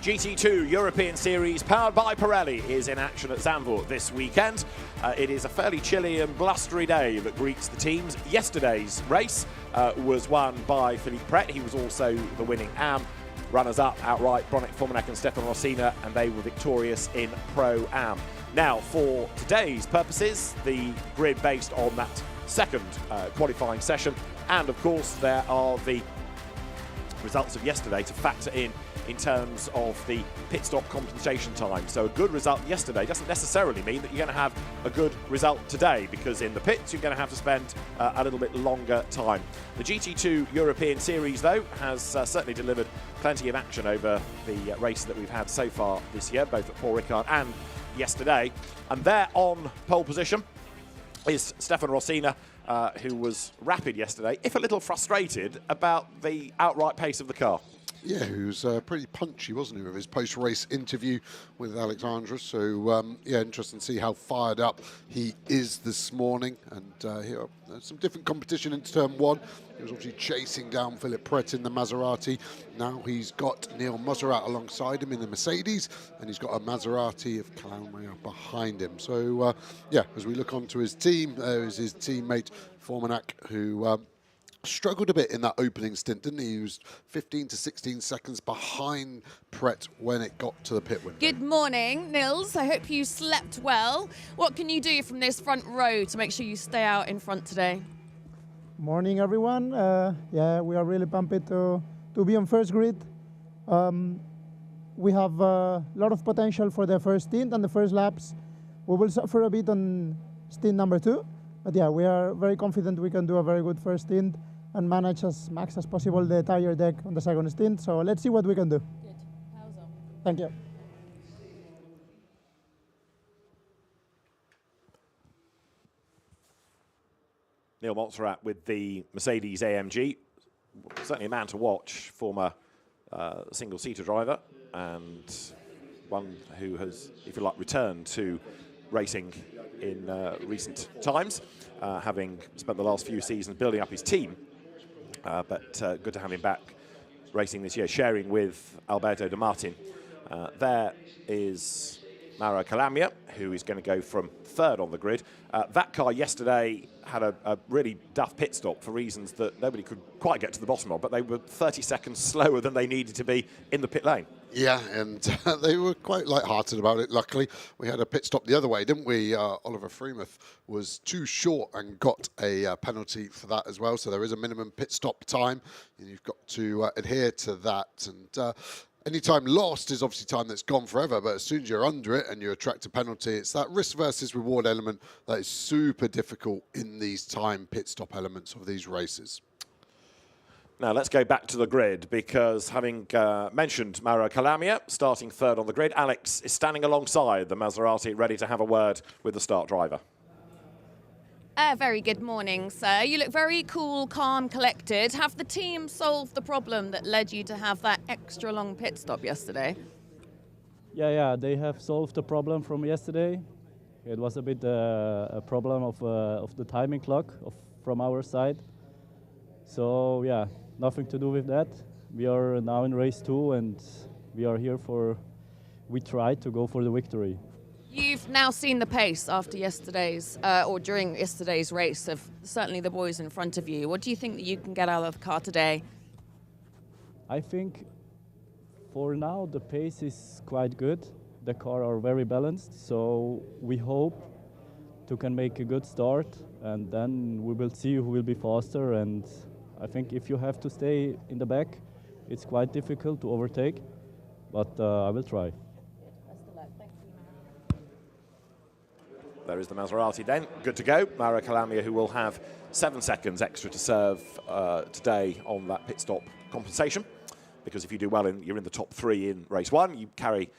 GT2 European Series, powered by Pirelli, is in action at Zandvoort this weekend. It is a fairly chilly and blustery day that greets the teams. Yesterday's race was won by Philippe Pret. He was also the winning AM. Runners-up outright, Bronick Formanek and Stefan Rossina, and they were victorious in Pro-Am. Now, for today's purposes, the grid based on that second qualifying session, and of course there are the results of yesterday to factor in terms of the pit stop compensation time. So a good result yesterday doesn't necessarily mean that you're going to have a good result today, because in the pits you're going to have to spend a little bit longer time. The GT2 European Series, though, has certainly delivered plenty of action over the race that we've had so far this year, both at Paul Ricard and yesterday. And there on pole position is Stefan Rossina, who was rapid yesterday, if a little frustrated about the outright pace of the car. Yeah, he was pretty punchy, wasn't he, with his post-race interview with Alexandra. So, yeah, interesting to see how fired up he is this morning. And here, some different competition in turn one. He was obviously chasing down Philippe Pret in the Maserati. Now he's got Neil Muserat alongside him in the Mercedes, and he's got a Maserati of Calumnia behind him. So, yeah, as we look onto his team, there's his teammate Formanek, who struggled a bit in that opening stint, didn't he? He was 15 to 16 seconds behind Pret when it got to the pit window. Good morning, Nils. I hope you slept well. What can you do from this front row to make sure you stay out in front today? Morning, everyone. Yeah, we are really pumped to be on first grid. We have a lot of potential for the first stint and the first laps. We will suffer a bit on stint number 2, but yeah, we are very confident we can do a very good first stint and manage as max as possible the tire deck on the second stint. So let's see what we can do. Good. How's on? Thank you. Neil Montserrat with the Mercedes AMG, certainly a man to watch, former single-seater driver, and one who has, if you like, returned to racing in recent times, having spent the last few seasons building up his team. But good to have him back racing this year, sharing with Alberto De Martin. There is Mauro Calumnia, who is going to go from third on the grid. That car yesterday had a really duff pit stop for reasons that nobody could quite get to the bottom of, but they were 30 seconds slower than they needed to be in the pit lane. Yeah, and they were quite light-hearted about it, luckily. We had a pit stop the other way, didn't we? Oliver Freemuth was too short and got a penalty for that as well. So there is a minimum pit stop time, and you've got to adhere to that. And any time lost is obviously time that's gone forever, but as soon as you're under it and you attract a penalty, it's that risk versus reward element that is super difficult in these time pit stop elements of these races. Now let's go back to the grid, because having mentioned Mauro Calumnia starting third on the grid, Alex is standing alongside the Maserati, ready to have a word with the start driver. Very good morning, sir. You look very cool, calm, collected. Have the team solved the problem that led you to have that extra long pit stop yesterday? Yeah, they have solved the problem from yesterday. It was a bit a problem of the timing clock from our side. So yeah, nothing to do with that. We are now in race 2, and we are here we try to go for the victory. You've now seen the pace after yesterday's, or during yesterday's race, of certainly the boys in front of you. What do you think that you can get out of the car today? I think for now the pace is quite good. The car are very balanced, so we hope to can make a good start, and then we will see who will be faster. And I think if you have to stay in the back, it's quite difficult to overtake, but I will try. There is the Maserati then, good to go. Mauro Calumnia, who will have 7 seconds extra to serve today on that pit stop compensation, because if you do well, you're in the top 3 in race 1, you carry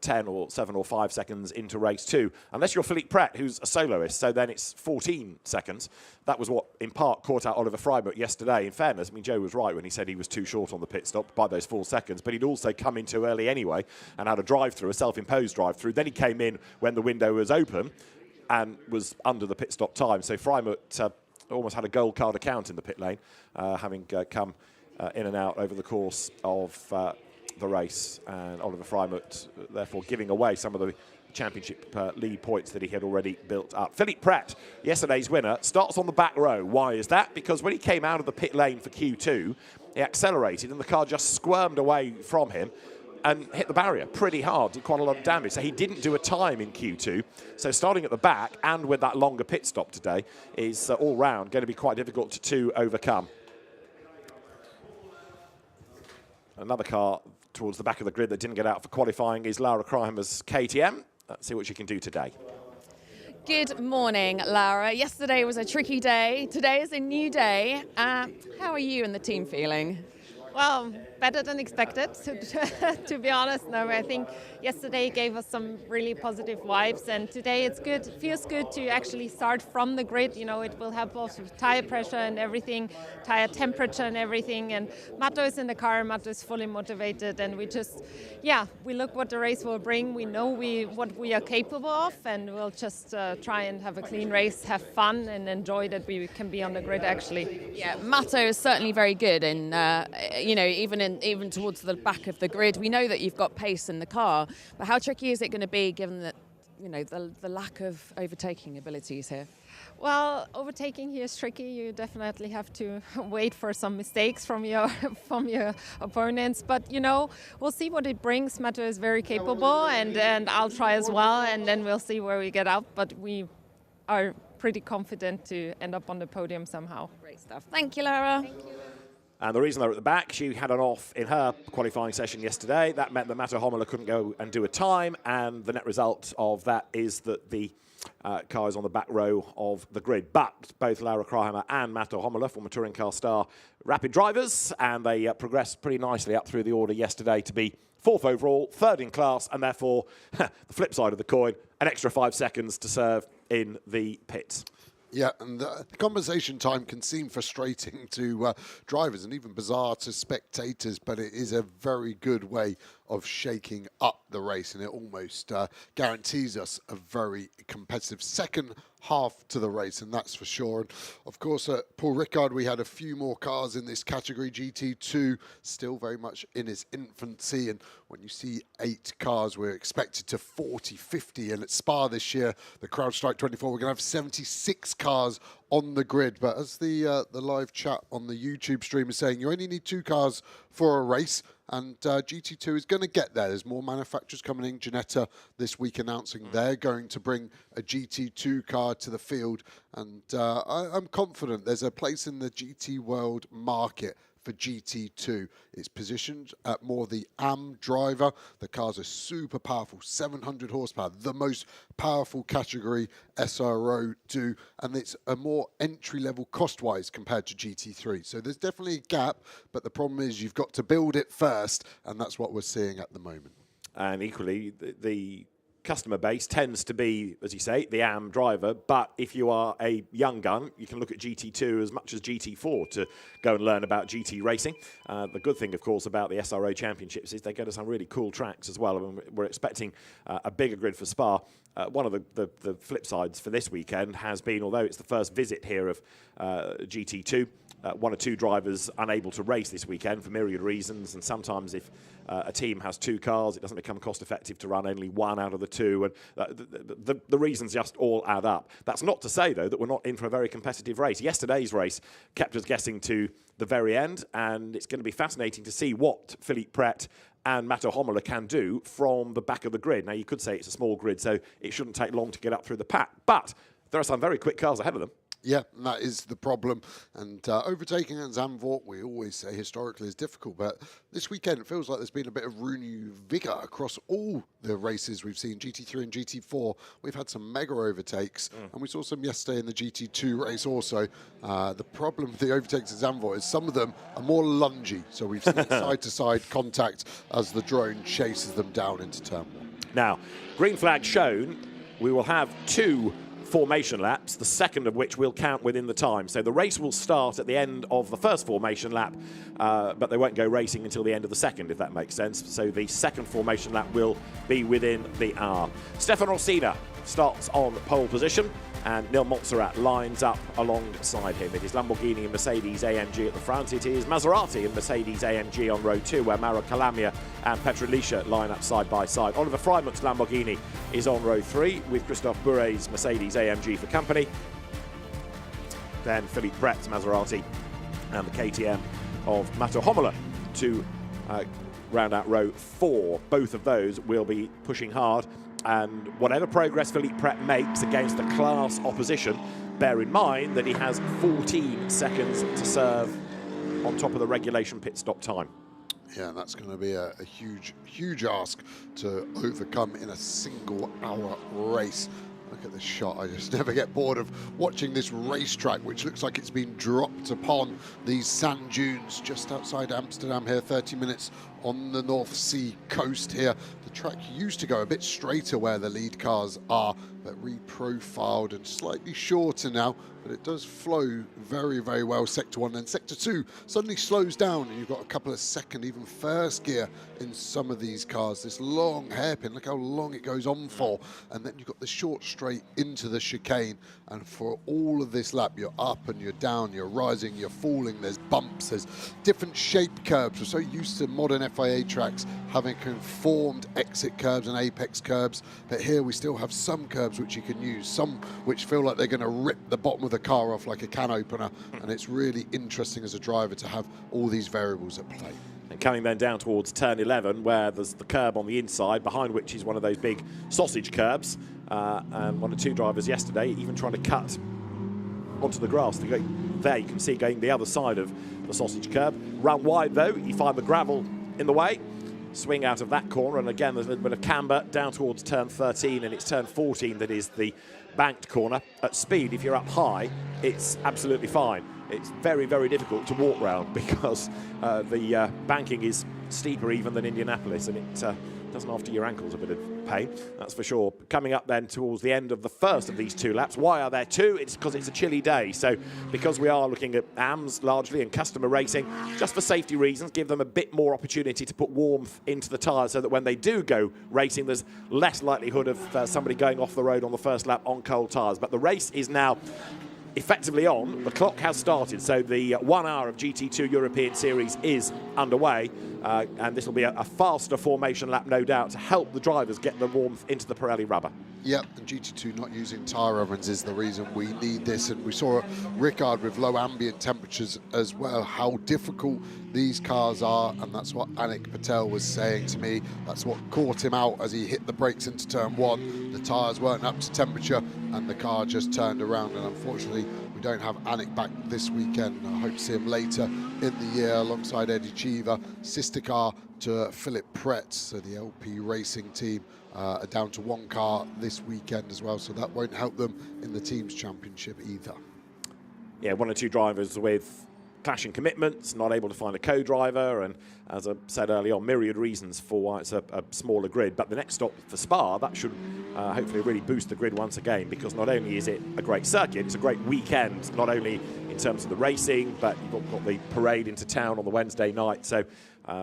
10 or 7 or 5 seconds into race 2, unless you're Philippe Pret, who's a soloist, so then it's 14 seconds. That was what, in part, caught out Oliver Freemuth yesterday. In fairness, I mean, Joe was right when he said he was too short on the pit stop by those 4 seconds, but he'd also come in too early anyway and had a drive-through, a self-imposed drive-through. Then he came in when the window was open and was under the pit stop time. So Freemuth almost had a gold card account in the pit lane, having come in and out over the course of the race, and Oliver Freimuth therefore giving away some of the championship lead points that he had already built up. Philippe Pret, yesterday's winner, starts on the back row. Why is that? Because when he came out of the pit lane for Q2, he accelerated and the car just squirmed away from him and hit the barrier pretty hard, did quite a lot of damage. So he didn't do a time in Q2. So starting at the back and with that longer pit stop today is all round going to be quite difficult to overcome. Another car towards the back of the grid that didn't get out for qualifying is Laura Kreimer's KTM. Let's see what she can do today. Good morning, Laura. Yesterday was a tricky day. Today is a new day. How are you and the team feeling? Well, better than expected, to be honest. No, I think yesterday gave us some really positive vibes, and today it's good. It feels good to actually start from the grid. You know, it will help us with tire pressure and everything, tire temperature and everything. And Matto is in the car. Matto is fully motivated, and we just, we look what the race will bring. We know what we are capable of, and we'll just try and have a clean race, have fun, and enjoy that we can be on the grid actually. Yeah, Matto is certainly very good, and even towards the back of the grid. We know that you've got pace in the car, but how tricky is it going to be given that the lack of overtaking abilities here? Well, overtaking here is tricky. You definitely have to wait for some mistakes from your opponents. But we'll see what it brings. Matto is very capable, and I'll try as well, and then we'll see where we get out. But we are pretty confident to end up on the podium somehow. Great stuff. Thank you, Laura. Thank you. And the reason they're at the back, she had an off in her qualifying session yesterday. That meant that Matto Hommeler couldn't go and do a time, and the net result of that is that the car is on the back row of the grid. But both Laura Kreimer and Matto Hommeler, former touring car star, rapid drivers, and they progressed pretty nicely up through the order yesterday to be 4th overall, 3rd in class, and therefore, the flip side of the coin, an extra 5 seconds to serve in the pits. Yeah, and the compensation time can seem frustrating to drivers and even bizarre to spectators, but it is a very good way of shaking up the race, and it almost guarantees us a very competitive second half to the race, and that's for sure. And of course, at Paul Ricard, we had a few more cars in this category. GT2 still very much in its infancy, and when you see 8 cars, we're expected to 40, 50, and at Spa this year, the CrowdStrike 24, we're going to have 76 cars on the grid. But as the live chat on the YouTube stream is saying, you only need 2 cars for a race, and GT2 is going to get there. There's more manufacturers coming in. Ginetta this week announcing they're going to bring a GT2 car to the field, and I'm confident there's a place in the GT world market for GT2. It's positioned at more the AM driver. The cars are super powerful, 700 horsepower, the most powerful category SRO do, and it's a more entry-level cost-wise compared to GT3. So there's definitely a gap, but the problem is you've got to build it first, and that's what we're seeing at the moment. And equally, the customer base tends to be, as you say, the AM driver, but if you are a young gun, you can look at GT2 as much as GT4 to go and learn about GT racing. The good thing, of course, about the SRO Championships is they go to some really cool tracks as well, and we're expecting a bigger grid for Spa. One of the flip sides for this weekend has been, although it's the first visit here of GT2, 1 or 2 drivers unable to race this weekend for myriad reasons, and sometimes if a team has 2 cars, it doesn't become cost effective to run only 1 out of the 2, and the reasons just all add up. That's not to say, though, that we're not in for a very competitive race. Yesterday's race kept us guessing to the very end, and it's going to be fascinating to see what Philippe Pret and Matto Hommeler can do from the back of the grid. Now, you could say it's a small grid, so it shouldn't take long to get up through the pack, but there are some very quick cars ahead of them. Yeah, and that is the problem. And overtaking at Zandvoort, we always say historically is difficult, but this weekend it feels like there's been a bit of renewed vigour across all the races we've seen, GT3 and GT4. We've had some mega overtakes, and we saw some yesterday in the GT2 race also. The problem with the overtakes at Zandvoort is some of them are more lungy, so we've seen side-to-side contact as the drone chases them down into turn 1. Now, green flag shown, we will have 2 formation laps, the second of which will count within the time. So the race will start at the end of the first formation lap, but they won't go racing until the end of the second, if that makes sense. So the second formation lap will be within the hour. Stefan Rossina starts on pole position, and Nil Montserrat lines up alongside him. It is Lamborghini and Mercedes AMG at the front. It is Maserati and Mercedes AMG on row 2, where Mauro Calamia and Petrolicia line up side by side. Oliver Freimuth's Lamborghini is on row 3, with Christophe Bourret's Mercedes AMG for company. Then Philippe Pret's Maserati and the KTM of Mato Homola to round out row 4. Both of those will be pushing hard, and whatever progress Philippe Pret makes against the class opposition, bear in mind that he has 14 seconds to serve on top of the regulation pit stop time. Yeah, that's going to be a huge ask to overcome in a single-hour race. Look at this shot. I just never get bored of watching this racetrack, which looks like it's been dropped upon these sand dunes just outside Amsterdam here, 30 minutes on the North Sea coast here. The track used to go a bit straighter where the lead cars are, but reprofiled and slightly shorter now, but it does flow very, very well. Sector 1, then Sector 2 suddenly slows down, and you've got a couple of second, even first gear in some of these cars. This long hairpin, look how long it goes on for, and then you've got the short straight into the chicane, and for all of this lap, you're up and you're down, you're rising, you're falling, there's bumps, there's different shape curbs. We're so used to modern FIA tracks having conformed exit curbs and apex curbs, but here we still have some curbs which you can use, some which feel like they're going to rip the bottom of the car off like a can opener, and it's really interesting as a driver to have all these variables at play. And coming then down towards turn 11, where there's the curb on the inside, behind which is one of those big sausage curbs, and one or two drivers yesterday even trying to cut onto the grass. There you can see going the other side of the sausage curb. Run wide though, you find the gravel in the way. Swing out of that corner, and again there's a little bit of camber down towards turn 13, and it's turn 14 that is the banked corner. At speed, if you're up high, it's absolutely fine. It's very, very difficult to walk round because the banking is steeper even than Indianapolis, and it doesn't after your ankles a bit of pain, that's for sure. Coming up then towards the end of the first of these 2 laps. Why are there 2? It's because it's a chilly day. So because we are looking at AMS largely and customer racing, just for safety reasons, give them a bit more opportunity to put warmth into the tyres so that when they do go racing, there's less likelihood of somebody going off the road on the first lap on cold tyres. But the race is now effectively on. The clock has started, so the 1 hour of GT2 European Series is underway, and this will be a faster formation lap, no doubt, to help the drivers get the warmth into the Pirelli rubber. Yep, and GT2 not using tyre ovens is the reason we need this, and we saw Ricard with low ambient temperatures as well, how difficult these cars are, and that's what Anik Patel was saying to me. That's what caught him out as he hit the brakes into turn 1. The tyres weren't up to temperature, and the car just turned around, and unfortunately we don't have Anik back this weekend. I hope to see him later in the year alongside Eddie Cheever, sister car to Philippe Pret. So the LP Racing team are down to 1 car this weekend as well, so that won't help them in the Teams Championship either. Yeah, 1 or 2 drivers with clashing commitments, not able to find a co-driver, and as I said earlier on, myriad reasons for why it's a smaller grid. But the next stop for Spa, that should hopefully really boost the grid once again, because not only is it a great circuit, it's a great weekend, not only in terms of the racing, but you've got the parade into town on the Wednesday night. So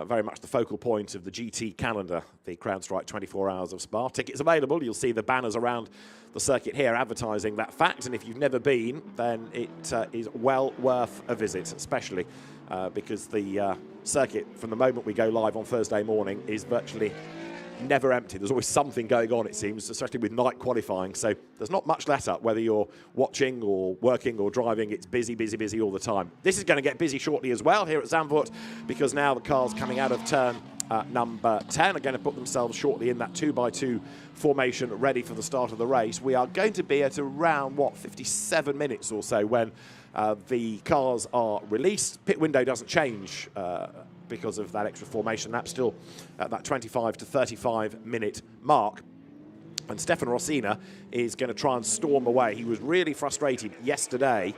very much the focal point of the GT calendar, the CrowdStrike 24 Hours of Spa. Tickets available. You'll see the banners around the circuit here advertising that fact, and if you've never been, then it is well worth a visit, especially because the circuit, from the moment we go live on Thursday morning, is virtually never empty. There's always something going on, it seems, especially with night qualifying. So there's not much let up, whether you're watching or working or driving. It's busy, busy, busy all the time. This is going to get busy shortly as well here at Zandvoort, because now the cars coming out of turn number 10 are going to put themselves shortly in that 2x2 formation ready for the start of the race. We are going to be at around, 57 minutes or so when the cars are released. Pit window doesn't change because of that extra formation lap, still at that 25 to 35 minute mark. And Stefan Rossina is going to try and storm away. He was really frustrated yesterday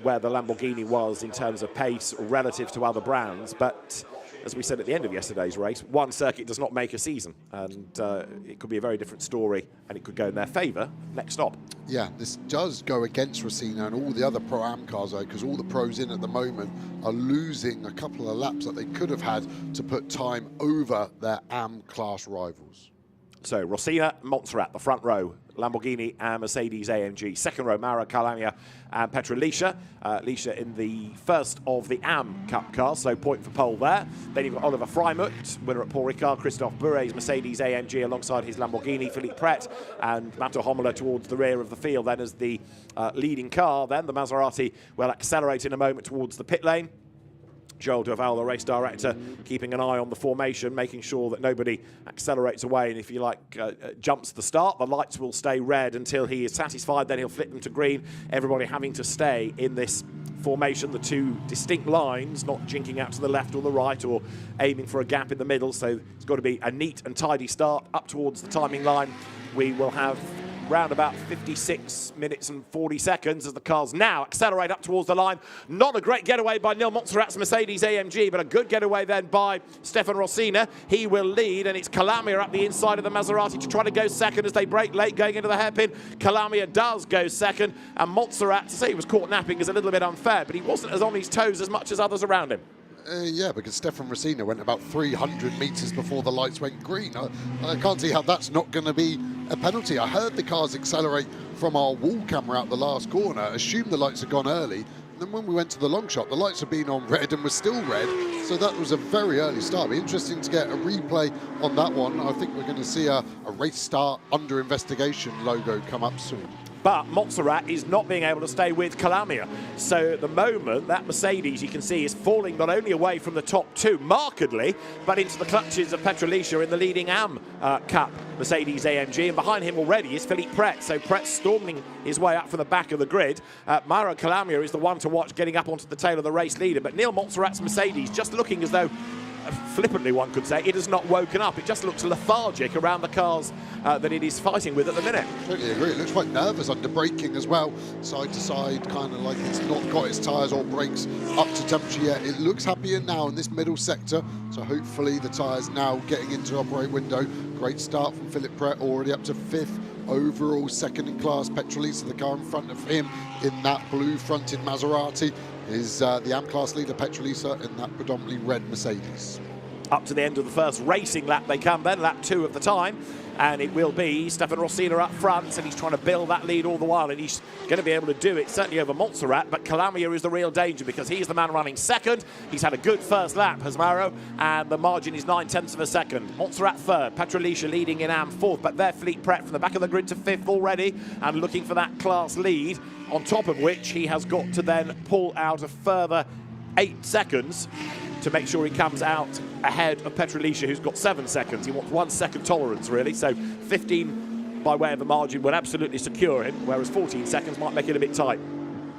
where the Lamborghini was in terms of pace relative to other brands, but as we said at the end of yesterday's race, one circuit does not make a season, and it could be a very different story, and it could go in their favour next stop. Yeah, this does go against Rossina and all the other Pro-Am cars, though, because all the pros in at the moment are losing a couple of laps that they could have had to put time over their AM class rivals. So Rosina, Montserrat, the front row, Lamborghini and Mercedes AMG. Second row, Mauro Calamia and Petra Liscia. Liscia in the first of the AM Cup cars, so point for pole there. Then you've got Oliver Freimuth, winner at Paul Ricard, Christophe Bourret's Mercedes AMG alongside his Lamborghini, Philippe Pret and Matto Homola towards the rear of the field. Then as the leading car, then the Maserati will accelerate in a moment towards the pit lane. Joel Duval, the race director, keeping an eye on the formation, making sure that nobody accelerates away and, if you like, jumps the start. The lights will stay red until he is satisfied, then he'll flip them to green. Everybody having to stay in this formation, the two distinct lines, not jinking out to the left or the right or aiming for a gap in the middle. So it's got to be a neat and tidy start up towards the timing line. We will have round about 56 minutes and 40 seconds as the cars now accelerate up towards the line. Not a great getaway by Nil Montserrat's Mercedes AMG, but a good getaway then by Stefan Rosina. He will lead, and it's Calamia up the inside of the Maserati to try to go second as they break late going into the hairpin. Calamia does go second, and Montserrat, to say he was caught napping is a little bit unfair, but he wasn't as on his toes as much as others around him. Yeah, because Stefan Rosina went about 300 metres before the lights went green. I can't see how that's not going to be a penalty. I heard the cars accelerate from our wall camera out the last corner, assumed the lights had gone early, and then when we went to the long shot, the lights had been on red and were still red, so that was a very early start. It'll be interesting to get a replay on that one. I think we're going to see a race start under investigation logo come up soon. But Montserrat is not being able to stay with Calamia. So at the moment, that Mercedes, you can see, is falling not only away from the top two markedly, but into the clutches of Petra Liscia in the leading AM Cup Mercedes AMG. And behind him already is Philippe Pret. So Pret's storming his way up from the back of the grid. Mauro Calamia is the one to watch getting up onto the tail of the race leader. But Nil Montserrat's Mercedes just looking as though, flippantly one could say, it has not woken up. It just looks lethargic around the cars that it is fighting with at the minute. Totally agree. It looks quite nervous under braking as well, side to side, kind of like it's not got its tyres or brakes up to temperature yet. It looks happier now in this middle sector, so hopefully the tyres now getting into operate window. Great start from Philippe Pret, already up to 5th overall, second in class. Petra Liscia, the car in front of him in that blue fronted Maserati, is the AM class leader Petra Liscia in that predominantly red Mercedes. Up to the end of the first racing lap they come then, lap 2 of the time, and it will be Stefan Rosina up front, and he's trying to build that lead all the while, and he's going to be able to do it certainly over Montserrat, but Calamia is the real danger because he's the man running second. He's had a good first lap, has Mauro, and the margin is 9/10 of a second. Montserrat third, Petra Liscia leading in AM fourth, but there Philippe Pret from the back of the grid to 5th already, and looking for that class lead, on top of which he has got to then pull out a further 8 seconds to make sure he comes out ahead of Petra Liscia, who's got 7 seconds. He wants 1 second tolerance, really. So 15 by way of a margin would absolutely secure him, whereas 14 seconds might make it a bit tight.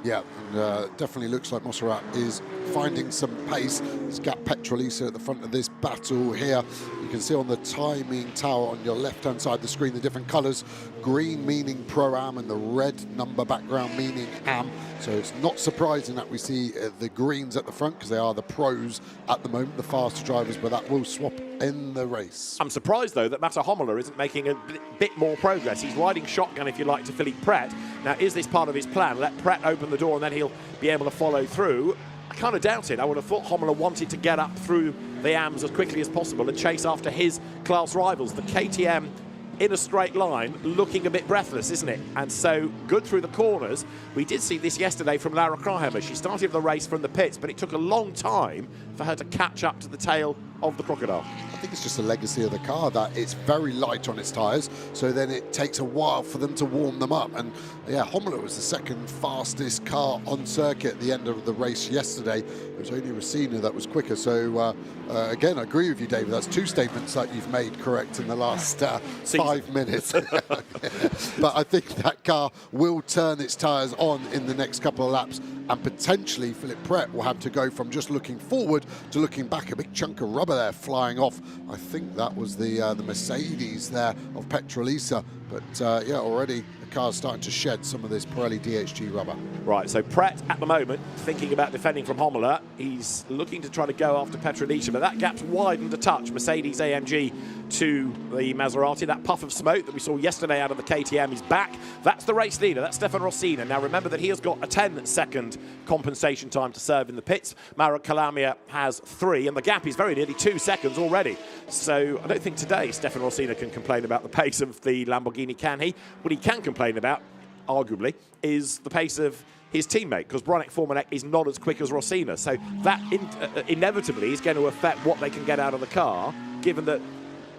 Yeah, and definitely looks like Montserrat is finding some pace. He's got Petra Liscia at the front of this battle here. You can see on the timing tower on your left-hand side of the screen the different colours. Green meaning Pro-Am and the red number background meaning AM. So it's not surprising that we see the greens at the front because they are the pros at the moment, the faster drivers, but that will swap in the race. I'm surprised, though, that Matto Homola isn't making a bit more progress. He's riding shotgun, if you like, to Philippe Pret. Now, is this part of his plan? Let Pret open the door and then he'll be able to follow through. I kind of doubt it. I would have thought Homola wanted to get up through the AMs as quickly as possible and chase after his class rivals. The KTM in a straight line, looking a bit breathless, isn't it? And so good through the corners. We did see this yesterday from Laura Krahammer. She started the race from the pits, but it took a long time for her to catch up to the tail of the Crocodile. I think it's just a legacy of the car that it's very light on its tyres, so then it takes a while for them to warm them up. And yeah, Homola was the second fastest car on circuit at the end of the race yesterday. It was only Rosina that was quicker. So again, I agree with you, David. That's 2 statements that you've made correct in the last 5 minutes. But I think that car will turn its tyres on in the next couple of laps, and potentially Philippe Pret will have to go from just looking forward to looking back. A big chunk of rubber there flying off. I think that was the Mercedes there of Petra Liscia. But yeah, already a car's starting to shed some of this Pirelli DHG rubber. Right, so Pret at the moment thinking about defending from Hommler. He's looking to try to go after Petrolicia, but that gap's widened a touch. Mercedes AMG to the Maserati. That puff of smoke that we saw yesterday out of the KTM is back. That's the race leader. That's Stefan Rossina. Now remember that he has got a 10-second compensation time to serve in the pits. Mauro Calamia has 3, and the gap is very nearly 2 seconds already. So I don't think today Stefan Rossina can complain about the pace of the Lamborghini, can he? What he can complain about, arguably, is the pace of his teammate, because Bronek Formanek is not as quick as Rossina. So that inevitably is going to affect what they can get out of the car, given that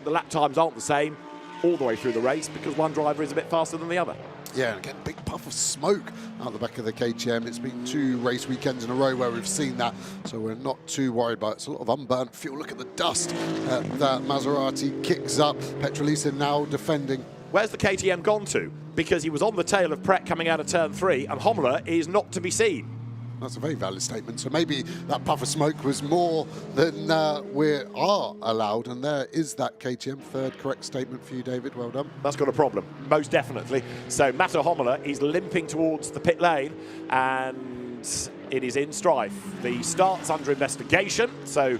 the lap times aren't the same all the way through the race, because one driver is a bit faster than the other. Yeah, and again, big puff of smoke out the back of the KTM. It's been 2 race weekends in a row where we've seen that, so we're not too worried about it. It's a lot of unburnt fuel. Look at the dust that Maserati kicks up. Petrolica now defending. Where's the KTM gone to? Because he was on the tail of Pret coming out of turn 3, and Hommler is not to be seen. That's a very valid statement. So maybe that puff of smoke was more than we are allowed. And there is that KTM. Third correct statement for you, David. Well done. That's got a problem, most definitely. So Matto Hommler is limping towards the pit lane, and it is in strife. The start's under investigation, so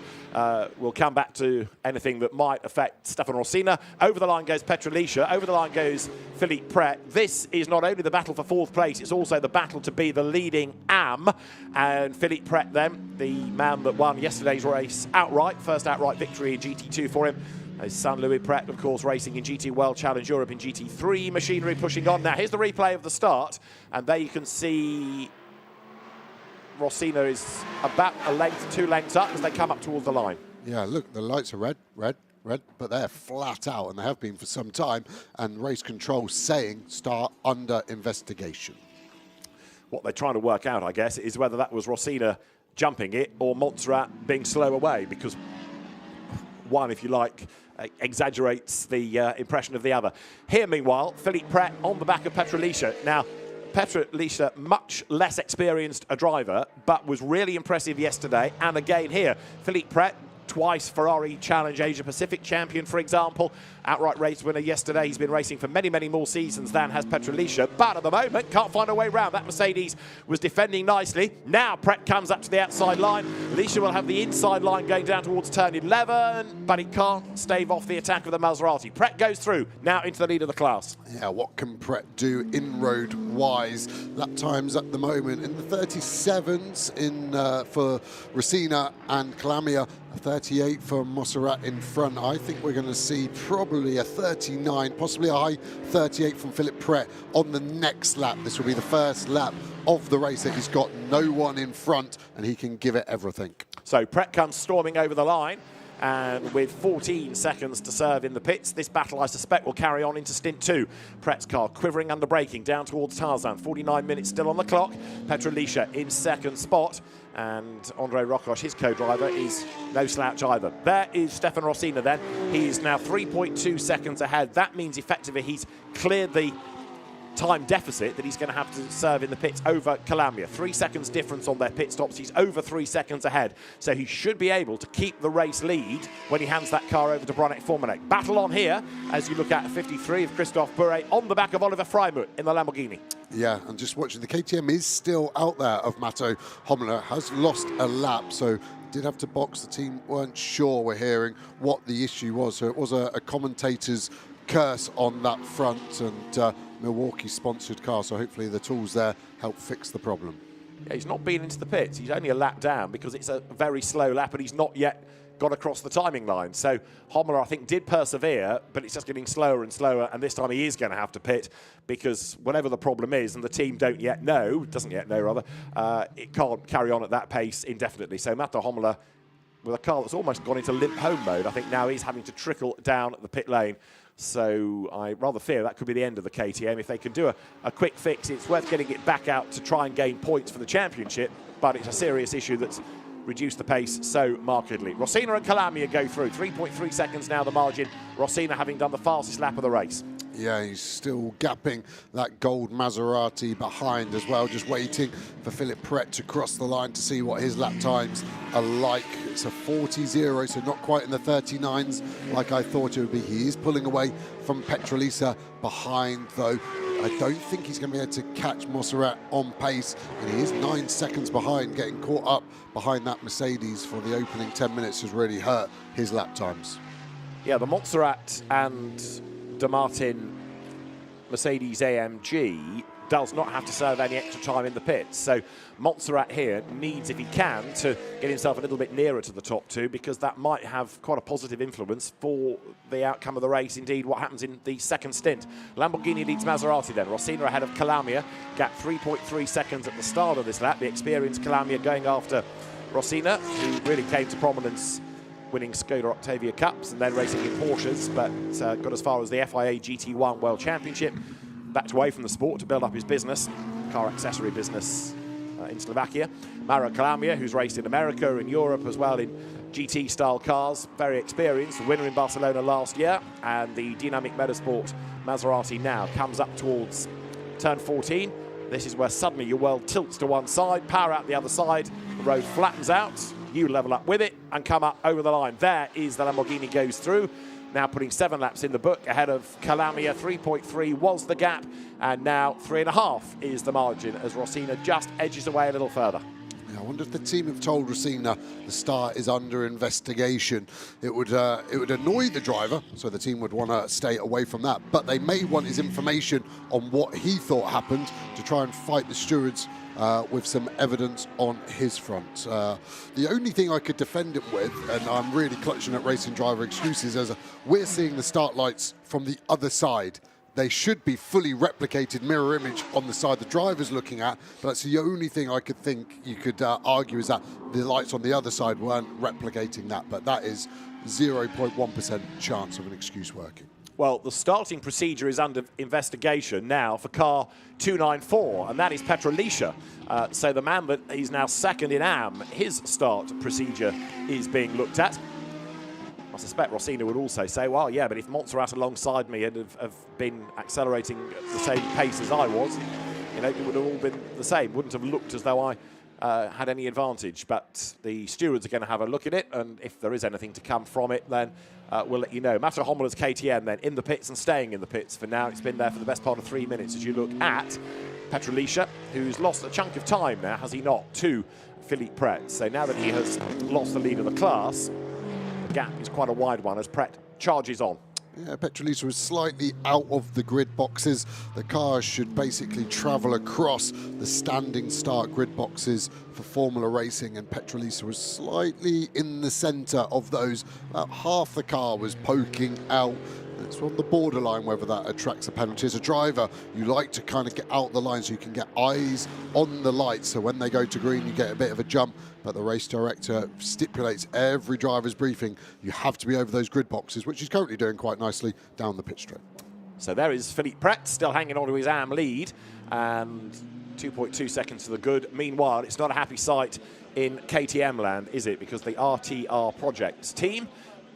we'll come back to anything that might affect Stefan Rossina. Over the line goes Petrolica, over the line goes Philippe Pret. This is not only the battle for 4th place, it's also the battle to be the leading AM. And Philippe Pret then, the man that won yesterday's race outright, first outright victory in GT2 for him. His son Louis Pret, of course, racing in GT World Challenge Europe in GT3 machinery, pushing on. Now here's the replay of the start, and there you can see Rossina is about a length, 2 lengths up as they come up towards the line. Yeah, look, the lights are red, but they're flat out, and they have been for some time, and race control saying start under investigation. What they're trying to work out, I guess, is whether that was Rossina jumping it or Montserrat being slow away, because one, if you like, exaggerates the impression of the other. Here, meanwhile, Philippe Pret on the back of Petrolica. Now, Petrolica, much less experienced a driver, but was really impressive yesterday. And again here, Philippe Pret, twice Ferrari Challenge Asia Pacific champion, for example. Outright race winner yesterday. He's been racing for many, many more seasons than has Petrolica. But at the moment, can't find a way round. That Mercedes was defending nicely. Now Pret comes up to the outside line. Licia will have the inside line going down towards turn 11, but he can't stave off the attack of the Maserati. Pret goes through, now into the lead of the class. Yeah, what can Pret do in-road-wise? Lap times at the moment in the 37s for Rossina and Calamia. 38 for Montserrat in front. I think we're going to see probably a 39, possibly a high 38 from Philippe Pret on the next lap. This will be the first lap of the race that he's got no one in front, and he can give it everything. So Pret comes storming over the line, and with 14 seconds to serve in the pits, this battle, I suspect, will carry on into stint 2. Pret's car quivering under braking down towards Tarzan. 49 minutes still on the clock. Petrolica in second spot, and Andre Rokosh, his co-driver, is no slouch either. There is Stefan Rossina then. He's now 3.2 seconds ahead. That means effectively he's cleared the time deficit that he's going to have to serve in the pits over Calamia. 3 seconds difference on their pit stops. He's over 3 seconds ahead. So he should be able to keep the race lead when he hands that car over to Bronek Formanek. Battle on here as you look at 53 of Christophe Bure on the back of Oliver Freimuth in the Lamborghini. Yeah, and just watching, the KTM is still out there of Matto Hommler, has lost a lap, so did have to box. The team weren't sure, we're hearing, what the issue was. So it was a commentator's curse on that front, and Milwaukee-sponsored car, so hopefully the tools there help fix the problem. Yeah, he's not been into the pits. He's only a lap down because it's a very slow lap, and he's not yet got across the timing line. So Hommler, I think, did persevere, but it's just getting slower and slower, and this time he is going to have to pit because whatever the problem is, and the team doesn't yet know, it can't carry on at that pace indefinitely. So Matto Hommler, with a car that's almost gone into limp home mode, I think now he's having to trickle down the pit lane. So I rather fear that could be the end of the KTM. If they can do a quick fix, it's worth getting it back out to try and gain points for the championship, but it's a serious issue that's reduced the pace so markedly. Rossina and Calamia go through. 3.3 seconds now the margin. Rossina having done the fastest lap of the race. Yeah, he's still gapping that gold Maserati behind as well, just waiting for Philippe Pret to cross the line to see what his lap times are like. It's a 40-0, so not quite in the 39s like I thought it would be. He is pulling away from Petrolica behind, though. I don't think he's going to be able to catch Montserrat on pace, and he is 9 seconds behind. Getting caught up behind that Mercedes for the opening 10 minutes has really hurt his lap times. Yeah, the Montserrat and De Martin Mercedes AMG does not have to serve any extra time in the pits. So Montserrat here needs, if he can, to get himself a little bit nearer to the top two, because that might have quite a positive influence for the outcome of the race, indeed what happens in the second stint. Lamborghini leads Maserati then. Rosina ahead of Calamia, gap 3.3 seconds at the start of this lap. The experienced Calamia going after Rosina, who really came to prominence winning Skoda Octavia Cups and then racing in Porsches, but got as far as the FIA GT1 World Championship, backed away from the sport to build up his business, car accessory business in Slovakia. Mauro Calamia, who's raced in America, in Europe as well in GT-style cars, very experienced, winner in Barcelona last year, and the dynamic Motorsport Maserati now comes up towards turn 14. This is where suddenly your world tilts to one side, power out the other side, the road flattens out, you level up with it and come up over the line. There is the Lamborghini goes through. Now putting 7 laps in the book ahead of Calamia. 3.3 was the gap, and now 3.5 is the margin as Rosina just edges away a little further. I wonder if the team have told Rosina the start is under investigation. It would annoy the driver, so the team would want to stay away from that. But they may want his information on what he thought happened to try and fight the stewards with some evidence on his front. The only thing I could defend him with, and I'm really clutching at racing driver excuses, as we're seeing the start lights from the other side. They should be fully replicated mirror image on the side the driver's looking at, but that's the only thing I could think you could argue is that the lights on the other side weren't replicating that, but that is 0.1% chance of an excuse working. Well, the starting procedure is under investigation now for car 294, and that is Petrolicia. So the man that is now second in AM, his start procedure is being looked at. I suspect Rosina would also say, well, yeah, but if Montserrat alongside me had have been accelerating at the same pace as I was, you know, it would have all been the same. Wouldn't have looked as though I had any advantage. But the stewards are going to have a look at it, and if there is anything to come from it, then we'll let you know. Matter Homola's KTM then in the pits and staying in the pits for now. It's been there for the best part of 3 minutes as you look at Petrolicia, who's lost a chunk of time now, has he not, to Philippe Pret. So now that he has lost the lead of the class, the gap is quite a wide one as Pret charges on. Yeah, Petrolicia was slightly out of the grid boxes. The cars should basically travel across the standing start grid boxes for Formula Racing, and Petrolicia was slightly in the centre of those. About half the car was poking out. It's on the borderline whether that attracts a penalty. As a driver, you like to kind of get out the line so you can get eyes on the lights, so when they go to green you get a bit of a jump, but the race director stipulates every driver's briefing you have to be over those grid boxes, which he's currently doing quite nicely down the pit straight. So there is Philippe Pret still hanging on to his AM lead, and 2.2 seconds to the good. Meanwhile, it's not a happy sight in KTM land, is it? Because the RTR Projects team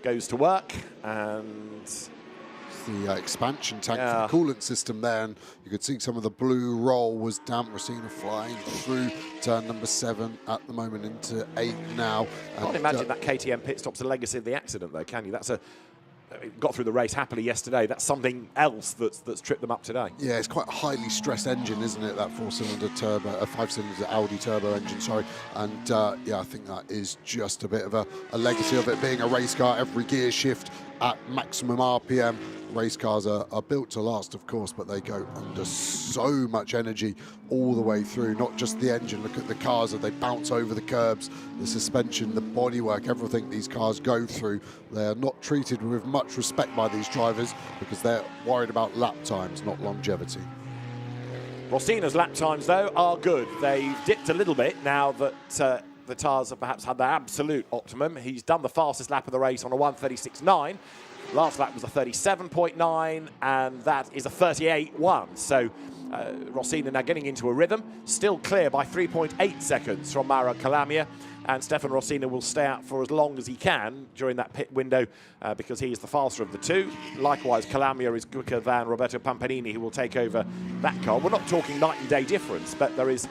goes to work, and the expansion tank for the coolant system there, and you could see some of the blue roll was damp. Rosina flying through turn number 7 at the moment into 8 now. I can't imagine that KTM pit stop's a legacy of the accident though, can you? That's got through the race happily yesterday. That's something else that's tripped them up today. Yeah, it's quite a highly stressed engine, isn't it? That 4-cylinder turbo, a 5-cylinder Audi turbo engine, sorry. And yeah, I think that is just a bit of a legacy of it being a race car. Every gear shift at maximum RPM. Race cars are built to last, of course, but they go under so much energy all the way through. Not just the engine. Look at the cars as they bounce over the curbs, the suspension, the bodywork, everything these cars go through. They are not treated with much respect by these drivers because they're worried about lap times, not longevity. Rosina's lap times, though, are good. They've dipped a little bit now that the tyres have perhaps had their absolute optimum. He's done the fastest lap of the race on a 1:36.9. Last lap was a 37.9, and that is a 38.1. So Rosina now getting into a rhythm. Still clear by 3.8 seconds from Mauro Calamia, and Stefan Rosina will stay out for as long as he can during that pit window because he is the faster of the two. Likewise, Calamia is quicker than Roberto Pampanini, who will take over that car. We're not talking night and day difference, but there is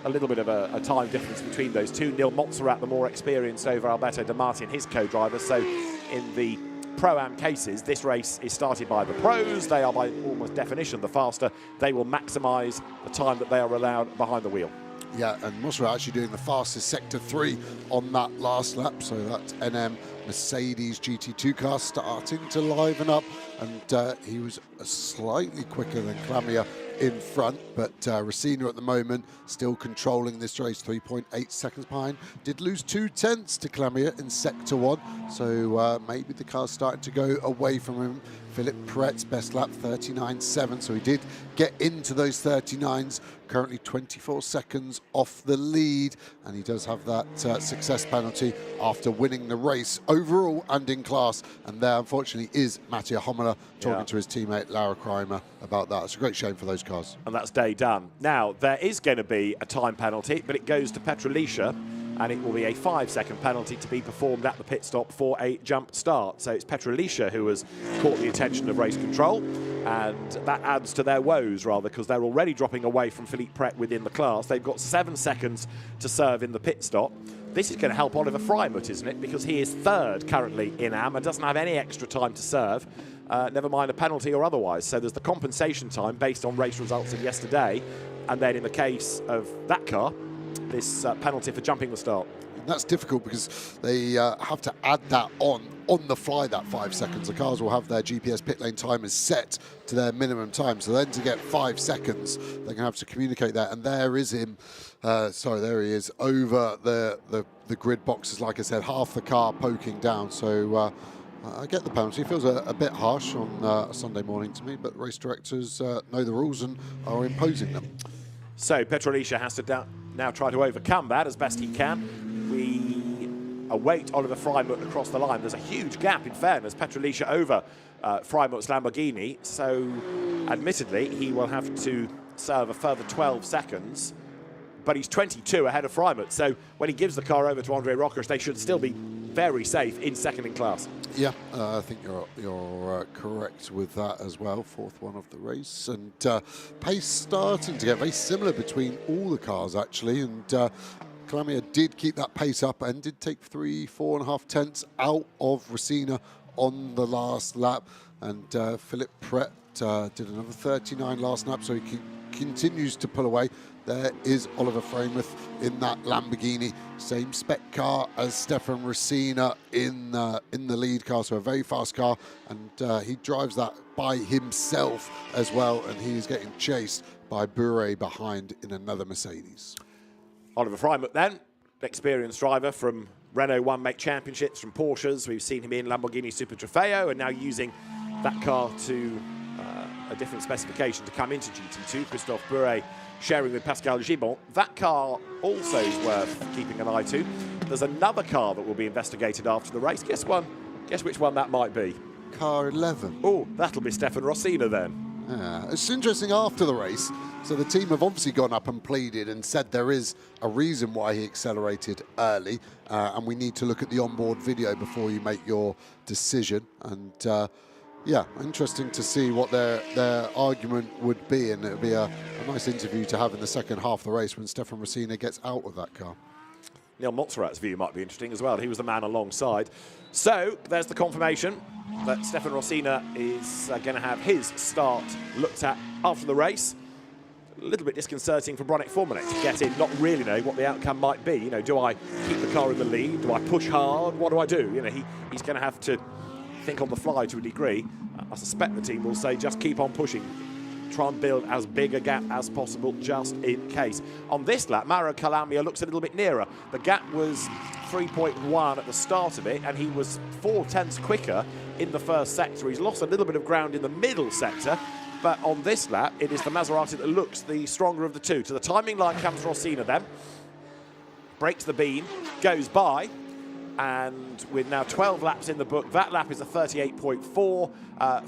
a little bit of a time difference between those two. Neil Montserrat, the more experienced, over Alberto De Martin, his co-driver. So in the Pro-Am cases, this race is started by the pros. They are by almost definition the faster. They will maximise the time that they are allowed behind the wheel. Yeah, and Musra actually doing the fastest sector 3 on that last lap. So that's NM Mercedes GT2 car starting to liven up. And he was slightly quicker than Clamia in front, but Racina at the moment still controlling this race, 3.8 seconds behind. Did lose 2/10 to Clamia in sector 1, so maybe the car's starting to go away from him. Philip Pret's best lap, 39.7, so he did get into those 39s, currently 24 seconds off the lead, and he does have that success penalty after winning the race overall and in class, and there unfortunately is Mattia Hommler talking to his teammate Lara Kreimer about that. It's a great shame for those cars. And that's day done. Now, there is going to be a time penalty, but it goes to Petrolicia, and it will be a 5-second penalty to be performed at the pit stop for a jump start. So it's Petrolicia who has caught the attention of race control, and that adds to their woes, rather, because they're already dropping away from Philippe Pret within the class. They've got 7 seconds to serve in the pit stop. This is going to help Oliver Freimuth, isn't it? Because he is 3rd currently in AM and doesn't have any extra time to serve, never mind a penalty or otherwise. So there's the compensation time based on race results of yesterday, and then in the case of that car, this penalty for jumping the start. And that's difficult because they have to add that on the fly, that 5 seconds. The cars will have their GPS pit lane timers set to their minimum time. So then to get 5 seconds, they're going to have to communicate that. And there is him, there he is, over the grid boxes, like I said, half the car poking down. So I get the penalty. It feels a bit harsh on a Sunday morning to me, but race directors know the rules and are imposing them. So Petrolicia has to now try to overcome that as best he can. We await Oliver Freimuth across the line. There's a huge gap, in fairness, Petrolicia over Freimuth's Lamborghini. So, admittedly, he will have to serve a further 12 seconds. But he's 22 ahead of Freimuth. So, when he gives the car over to Andre Rockers, they should still be very safe in second in class. Yeah, I think you're correct with that as well. 4th one of the race, and pace starting to get very similar between all the cars actually. And Clamia did keep that pace up and did take 4.5 tenths out of Racina on the last lap. And Philip Pret did another 39 last lap, so he continues to pull away. There is Oliver Freimuth in that Lamborghini, same spec car as Stefan Racina in the lead car, so a very fast car, and he drives that by himself as well, and he's getting chased by Bure behind in another Mercedes. Oliver Freimuth then, experienced driver from Renault One-Make Championships, from Porsches. We've seen him in Lamborghini Super Trofeo, and now using that car to a different specification to come into GT2. Christophe Bure sharing with Pascal Gibon. That car also is worth keeping an eye to. There's another car that will be investigated after the race. Guess which one that might be? Car 11. Oh, that'll be Stefan Rosina then. Yeah, it's interesting after the race. So the team have obviously gone up and pleaded and said there is a reason why he accelerated early, and we need to look at the onboard video before you make your decision. And yeah, interesting to see what their argument would be, and it'll be a nice interview to have in the second half of the race when Stefan Racina gets out of that car. Neil Montserrat's view might be interesting as well. He was the man alongside. So there's the confirmation that Stefan Rosina is going to have his start looked at after the race. A little bit disconcerting for Bronick Formulek to get in, not really knowing what the outcome might be. You know, do I keep the car in the lead? Do I push hard? What do I do? You know, he's going to have to think on the fly to a degree. I suspect the team will say just keep on pushing. Try and build as big a gap as possible just in case. On this lap, Mauro Calamia looks a little bit nearer. The gap was 3.1 at the start of it, and he was 4 tenths quicker in the first sector. He's lost a little bit of ground in the middle sector, but on this lap, it is the Maserati that looks the stronger of the two. To the timing line comes Rosina then. Breaks the beam, goes by, and with now 12 laps in the book, that lap is a 38.4.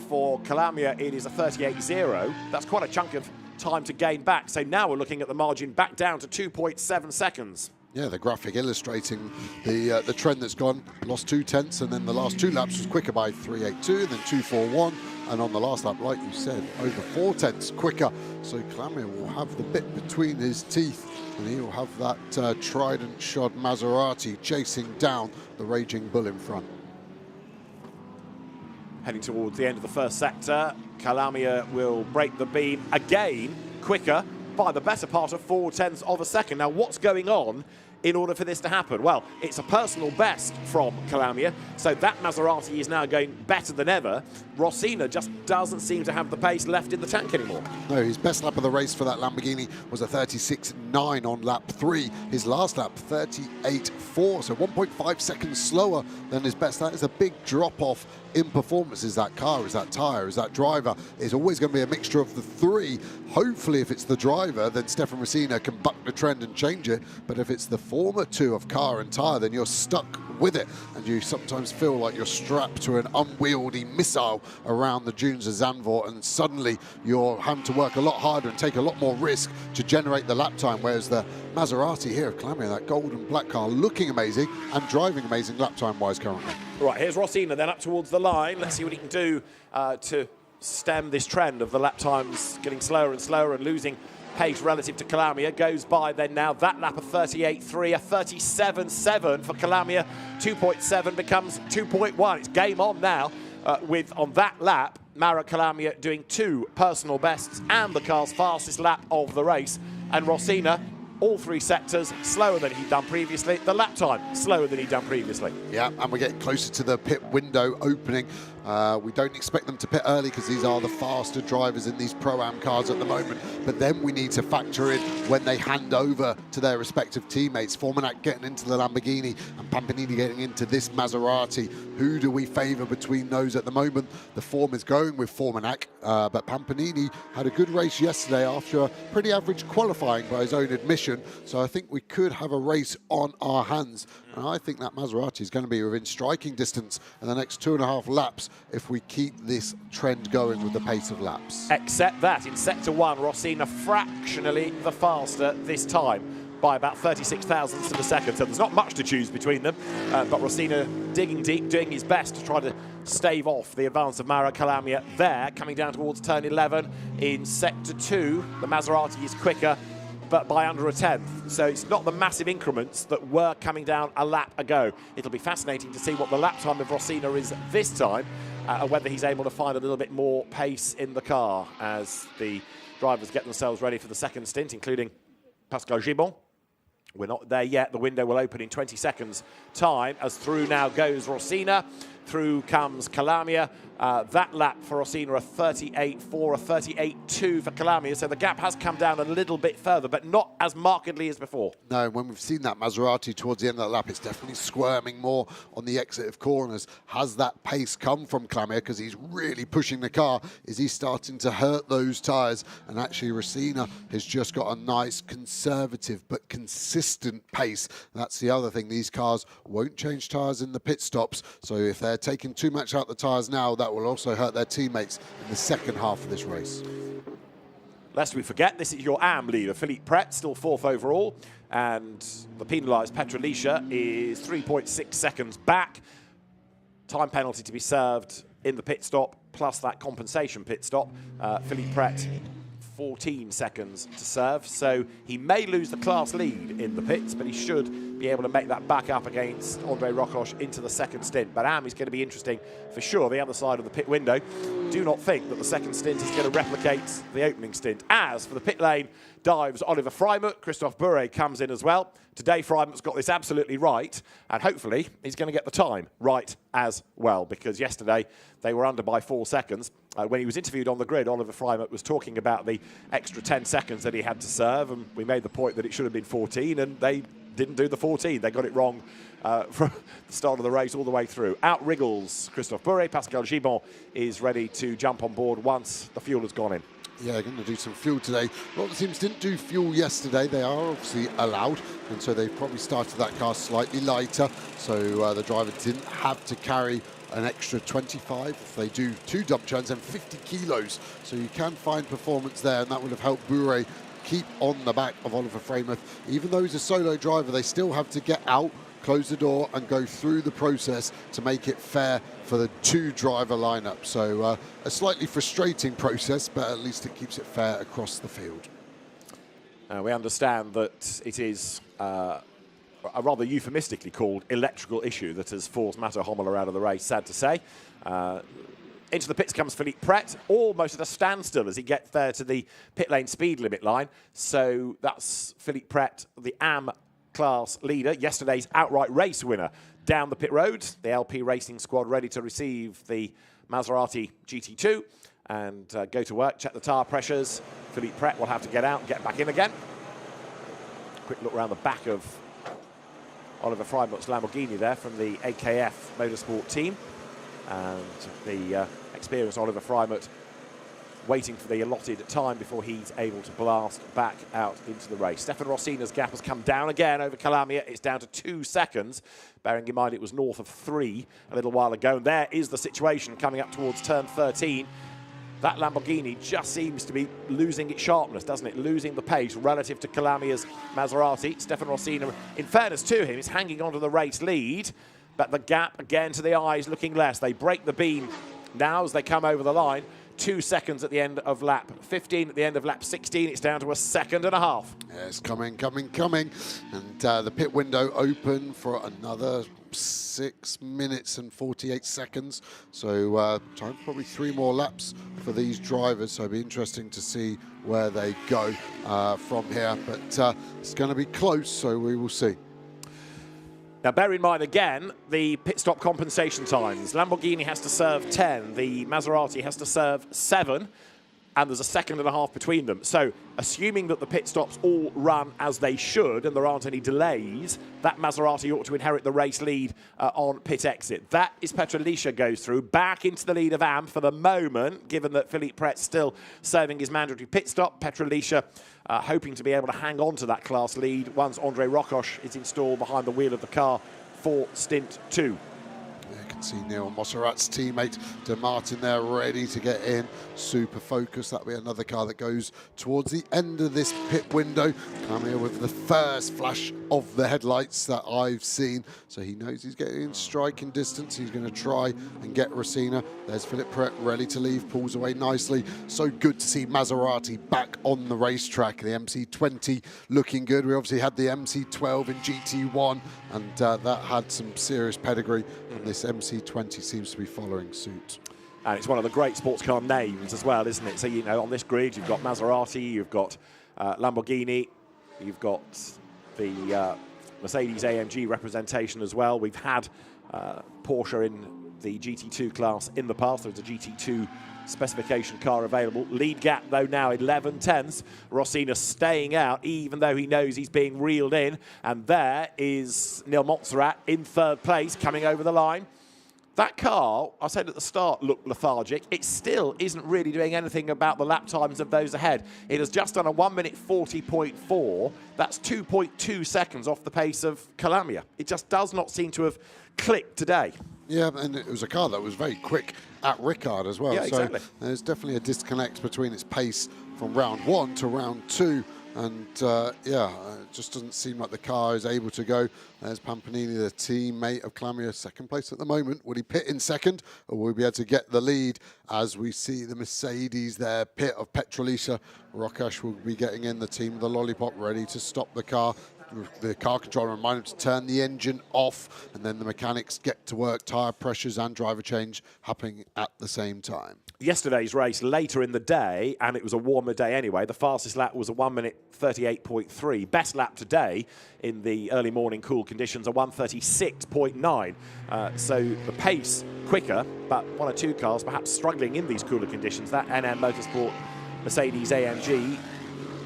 For Calamia, it is a 38.0. That's quite a chunk of time to gain back. So now we're looking at the margin back down to 2.7 seconds. Yeah, the graphic illustrating the trend that's gone. Lost 2 tenths, and then the last 2 laps was quicker by 3.82, and then 2.41. And on the last lap, like you said, over 4 tenths quicker. So Calamia will have the bit between his teeth, and he will have that trident-shod Maserati chasing down the Raging Bull in front. heading towards the end of the first sector. Calamia will break the beam again, quicker, by the better part of 0.4 of a second. Now, what's going on in order for this to happen? Well, it's a personal best from Calamia, so that Maserati is now going better than ever. Rosina just doesn't seem to have the pace left in the tank anymore. No, his best lap of the race for that Lamborghini was a 36.9 on lap 3. His last lap, 38.4, so 1.5 seconds slower than his best. That is a big drop-off in performance. Is that car, is that tyre, is that driver? It's always going to be a mixture of the three. Hopefully, if it's the driver, then Stefan Rosina can buck the trend and change it. But if it's the former two of car and tyre, then you're stuck with it, and you sometimes feel like you're strapped to an unwieldy missile around the dunes of Zandvoort, and suddenly you're having to work a lot harder and take a lot more risk to generate the lap time, whereas the Maserati here of Calamia, that gold and black car, looking amazing and driving amazing lap time wise currently. Right, here's Rosina then up towards the line. Let's see what he can do to stem this trend of the lap times getting slower and slower and losing pace relative to Calamia. Goes by then now that lap of 38.3, a 37.7 for Calamia. 2.7 becomes 2.1. It's game on now with, on that lap, Mara Calamia doing 2 personal bests and the car's fastest lap of the race. And Rosina, all 3 sectors slower than he'd done previously. The lap time slower than he'd done previously. Yeah, and we're getting closer to the pit window opening. We don't expect them to pit early because these are the faster drivers in these Pro-Am cars at the moment. But then we need to factor in when they hand over to their respective teammates. Formanak getting into the Lamborghini and Pampanini getting into this Maserati. Who do we favour between those at the moment? The form is going with Formanak, but Pampanini had a good race yesterday after a pretty average qualifying by his own admission. So I think we could have a race on our hands. And I think that Maserati is going to be within striking distance in the next 2.5 laps if we keep this trend going with the pace of laps. Except that in Sector 1, Rosina fractionally the faster this time by about 36 thousandths of a second. So there's not much to choose between them. But Rosina digging deep, doing his best to try to stave off the advance of Mara Calamia there, coming down towards turn 11. In Sector 2, the Maserati is quicker, but by under a tenth. So it's not the massive increments that were coming down a lap ago. It'll be fascinating to see what the lap time of Rosina is this time, and whether he's able to find a little bit more pace in the car as the drivers get themselves ready for the second stint, including Pascal Gibon. We're not there yet. The window will open in 20 seconds time as through now goes Rosina. Through comes Calamia. That lap for Rosina, a 38.4, a 38.2 for Calamia. So the gap has come down a little bit further, but not as markedly as before. No, when we've seen that Maserati towards the end of that lap, it's definitely squirming more on the exit of corners. Has that pace come from Calamia because he's really pushing the car? Is he starting to hurt those tyres? And actually, Rosina has just got a nice, conservative but consistent pace. That's the other thing. These cars won't change tyres in the pit stops. So if they're taking too much out the tyres now, that will also hurt their teammates in the second half of this race. Lest we forget, this is your AM leader, Philippe Pret, still 4th overall. And the penalised Petrolicia is 3.6 seconds back. Time penalty to be served in the pit stop, plus that compensation pit stop. Philippe Pret, 14 seconds to serve. So he may lose the class lead in the pits, but he should be able to make that back up against Andre Rokosh into the second stint. But AM is going to be interesting for sure, the other side of the pit window. Do not think that the second stint is going to replicate the opening stint. As for the pit lane, dives Oliver Freimuth. Christophe Bourret comes in as well. Today, Freimuth's got this absolutely right, and hopefully he's going to get the time right as well, because yesterday they were under by 4 seconds. When he was interviewed on the grid, Oliver Freimuth was talking about the extra 10 seconds that he had to serve, and we made the point that it should have been 14, and they didn't do the 14. They got it wrong from the start of the race all the way through. Out wriggles Christophe Bourret. Pascal Gibon is ready to jump on board once the fuel has gone in. Yeah, they're going to do some fuel today. A lot of the teams didn't do fuel yesterday. They are obviously allowed, and so they've probably started that car slightly lighter, so the driver didn't have to carry an extra 25 if they do 2 dump churns and 50 kilos. So you can find performance there, and that would have helped Bourret keep on the back of Oliver Freimuth. Even though he's a solo driver, they still have to get out, close the door and go through the process to make it fair for the 2-driver lineup. So a slightly frustrating process, but at least it keeps it fair across the field. We understand that it is a rather euphemistically called electrical issue that has forced Matto Hommeler out of the race, sad to say. Into the pits comes Philippe Pret, almost at a standstill as he gets there to the pit lane speed limit line. So that's Philippe Pret, the AM class leader, yesterday's outright race winner, down the pit road. The LP Racing squad ready to receive the Maserati GT2 and go to work, check the tyre pressures. Philippe Pret will have to get out and get back in again. Quick look around the back of Oliver Freimuth's Lamborghini there from the AKF Motorsport team. And the experienced Oliver Freimuth waiting for the allotted time before he's able to blast back out into the race. Stefan Rossina's gap has come down again over Calamia. It's down to 2 seconds, bearing in mind it was north of 3 a little while ago. And there is the situation coming up towards turn 13. That Lamborghini just seems to be losing its sharpness, doesn't it? Losing the pace relative to Calamia's Maserati. Stefan Rossina, in fairness to him, is hanging on to the race lead. But the gap, again, to the eyes, looking less. They break the beam now as they come over the line. 2 seconds at the end of lap 15. At the end of lap 16, it's down to 1.5 seconds. Yeah, it's coming. And the pit window open for another 6 minutes and 48 seconds. So time for probably 3 more laps for these drivers. So it'll be interesting to see where they go from here. But it's going to be close, so we will see. Now, bear in mind, again, the pit stop compensation times. Lamborghini has to serve 10. The Maserati has to serve 7. And there's 1.5 seconds between them. So, assuming that the pit stops all run as they should and there aren't any delays, that Maserati ought to inherit the race lead on pit exit. That is Petrolicia goes through, back into the lead of AM for the moment, given that Philippe Pret's still serving his mandatory pit stop. Petrolicia hoping to be able to hang on to that class lead once Andre Rocoche is installed behind the wheel of the car for stint 2. You can see Neil Mosserat's teammate De Martin there ready to get in. Super focused. That'll be another car that goes towards the end of this pit window. Come here with the first flash of the headlights that I've seen. So he knows he's getting in striking distance. He's going to try and get Rossina. There's Philippe Pret ready to leave. Pulls away nicely. So good to see Maserati back on the racetrack. The MC20 looking good. We obviously had the MC12 in GT1 and that had some serious pedigree. And this MC20 seems to be following suit. And it's one of the great sports car names as well, isn't it? So, you know, on this grid, you've got Maserati, you've got Lamborghini, you've got the Mercedes AMG representation as well. We've had Porsche in the GT2 class in the past. There's a GT2 specification car available. Lead gap, though, now 11 tenths. Rossina staying out, even though he knows he's being reeled in. And there is Neil Montserrat in 3rd place, coming over the line. That car, I said at the start, looked lethargic. It still isn't really doing anything about the lap times of those ahead. It has just done a 1:40.4. That's 2.2 seconds off the pace of Calamia. It just does not seem to have clicked today. Yeah, and it was a car that was very quick at Ricard as well. Yeah, exactly. So there's definitely a disconnect between its pace from round 1 to round 2. And it just doesn't seem like the car is able to go. There's Pampanini, the teammate of Calamia, 2nd place at the moment. Will he pit in 2nd, or will he be able to get the lead as we see the Mercedes there, pit of Petrolicia? Rocoche will be getting in, the team of the Lollipop, ready to stop the car. The car controller remind him to turn the engine off, and then the mechanics get to work, tyre pressures and driver change happening at the same time. Yesterday's race later in the day, and it was a warmer day anyway. The fastest lap was a 1:38.3. Best lap today in the early morning cool conditions, a 1:36.9. So the pace quicker, but 1 or 2 cars perhaps struggling in these cooler conditions. That NM Motorsport Mercedes AMG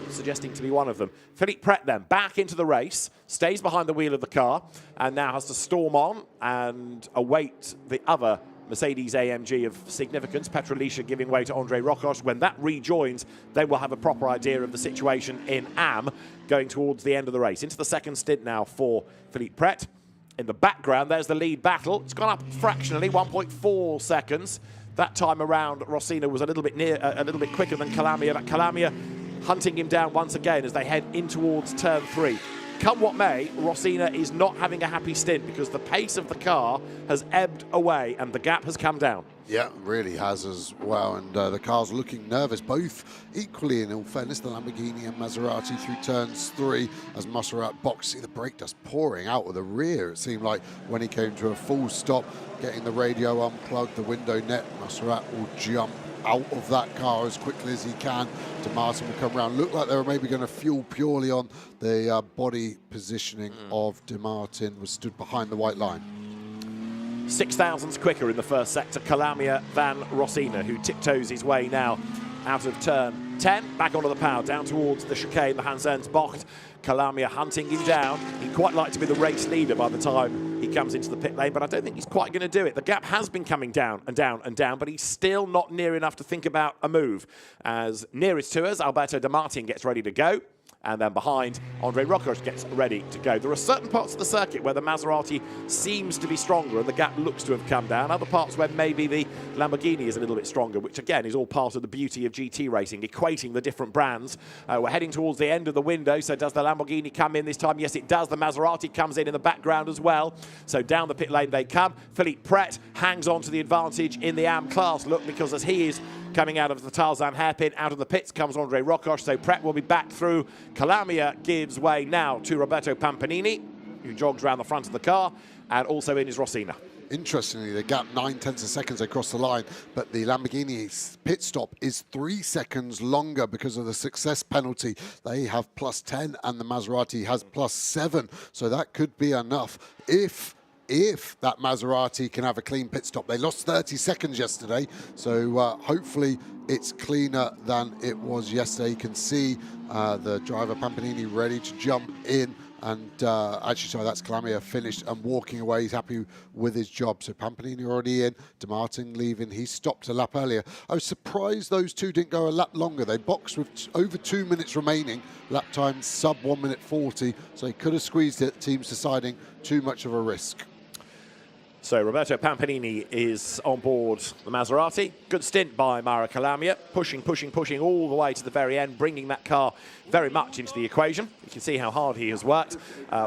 suggesting to be one of them. Philippe Pret then back into the race, stays behind the wheel of the car, and now has to storm on and await the other Mercedes AMG of significance, Petrolicia giving way to Andre Rocoche. When that rejoins, then we'll have a proper idea of the situation in AM going towards the end of the race. Into the 2nd stint now for Philippe Pret. In the background, there's the lead battle. It's gone up fractionally, 1.4 seconds. That time around, Rossina was a little bit quicker than Calamia, but Calamia hunting him down once again as they head in towards turn 3. Come what may, Rossina is not having a happy stint because the pace of the car has ebbed away and the gap has come down. Yeah, really has as well, and the car's looking nervous, both equally in all fairness, the Lamborghini and Maserati through turns 3 as Maserati box. See the brake dust pouring out of the rear. It seemed like when he came to a full stop, getting the radio unplugged, the window net, Maserati will jump out of that car as quickly as he can. De Martin will come around. Looked like they were maybe going to fuel purely on the body positioning of De Martin, was stood behind the white line. 6 thousandths quicker in the first sector, Calamia than Rosina, who tiptoes his way now out of turn 10, back onto the power, down towards the chicane, the Hans Ernst Bocht. Calamia hunting him down. He'd quite like to be the race leader by the time he comes into the pit lane, but I don't think he's quite going to do it. The gap has been coming down and down and down, but he's still not near enough to think about a move. As nearest to us, Alberto De Martin gets ready to go. And then behind, Andre Rochers gets ready to go. There are certain parts of the circuit where the Maserati seems to be stronger and the gap looks to have come down. Other parts where maybe the Lamborghini is a little bit stronger, which again is all part of the beauty of GT racing, equating the different brands. We're heading towards the end of the window, so does the Lamborghini come in this time? Yes, it does. The Maserati comes in the background as well. So down the pit lane they come. Philippe Pret hangs on to the advantage in the AM class. Look, because as he is coming out of the Tarzan hairpin, out of the pits comes Andre Rochers, so Pret will be back through. Calamia gives way now to Roberto Pampanini, who jogs around the front of the car, and also in is Rosina. Interestingly, the gap 9/10 of seconds across the line, but the Lamborghini's pit stop is 3 seconds longer because of the success penalty. They have +10 and the Maserati has +7, so that could be enough if that Maserati can have a clean pit stop. They lost 30 seconds yesterday, so hopefully it's cleaner than it was yesterday. You can see the driver Pampanini ready to jump in, and actually, sorry, that's Calamia finished and walking away. He's happy with his job. So Pampanini already in, De Martin leaving. He stopped a lap earlier. I was surprised those two didn't go a lap longer. They boxed with over 2 minutes remaining. Lap time sub 1 minute 40, so they could have squeezed it. Teams deciding too much of a risk. So Roberto Pampanini is on board the Maserati. Good stint by Mauro Calamia, pushing all the way to the very end, bringing that car very much into the equation. You can see how hard he has worked,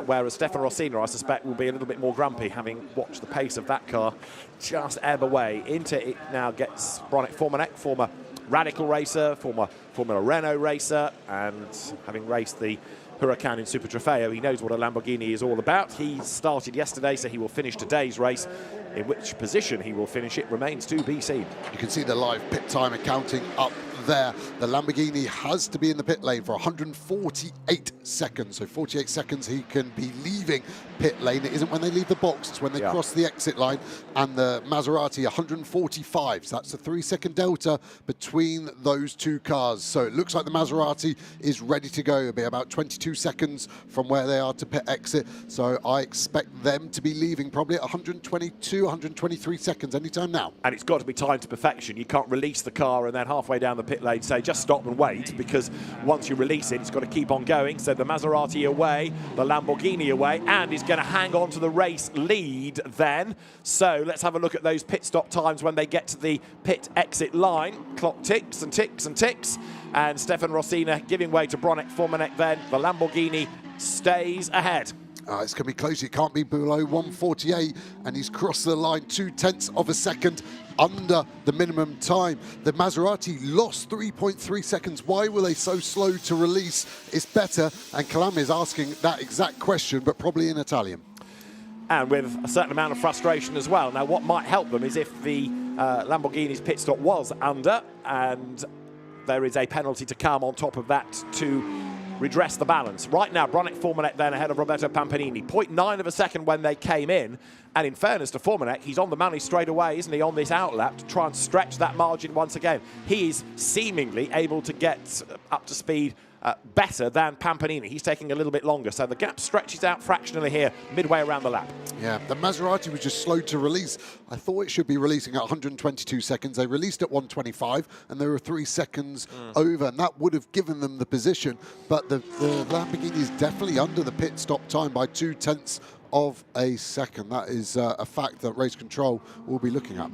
whereas Stefan Rosina, I suspect, will be a little bit more grumpy, having watched the pace of that car just ebb away. Into it now gets Bronek Formanek, former Radical racer, former Formula Renault racer, and having raced the Huracan in Super Trofeo, he knows what a Lamborghini is all about. He started yesterday, so he will finish today's race. In which position he will finish it remains to be seen. You can see the live pit time accounting up there. The Lamborghini has to be in the pit lane for 148 seconds. So 48 seconds he can be leaving pit lane. It isn't when they leave the box, it's when they cross the exit line. And the Maserati 145. So that's a 3-second delta between those two cars. So it looks like the Maserati is ready to go. It'll be about 22 seconds from where they are to pit exit. So I expect them to be leaving probably at 122, 123 seconds anytime now. And it's got to be timed to perfection. You can't release the car and then halfway down the pit lane say just stop and wait, because once you release it, it's got to keep on going. So the Maserati away, the Lamborghini away, and he's going to hang on to the race lead then. So let's have a look at those pit stop times when they get to the pit exit line. Clock ticks and ticks and ticks, and Stefan Rosina giving way to Bronek Formanek then. The Lamborghini stays ahead. It's going to be close. It can't be below 148, and he's crossed the line 0.2 of a second under the minimum time. The Maserati lost 3.3 seconds. Why were they so slow to release? It's better, and Calamia is asking that exact question, but probably in Italian. And with a certain amount of frustration as well. Now, what might help them is if the Lamborghini's pit stop was under, and there is a penalty to come on top of that to redress the balance. Right now, Bronek Formanek then ahead of Roberto Pampanini. 0.9 of a second when they came in. And in fairness to Formanek, he's on the money straight away, isn't he, on this outlap to try and stretch that margin once again. He is seemingly able to get up to speed better than Pampanini. He's taking a little bit longer, so the gap stretches out fractionally here midway around the lap. Yeah, the Maserati was just slow to release. I thought it should be releasing at 122 seconds. They released at 125, and they were 3 seconds over, and that would have given them the position. But the Lamborghini is definitely under the pit stop time by 0.2 of a second. That is a fact that race control will be looking at.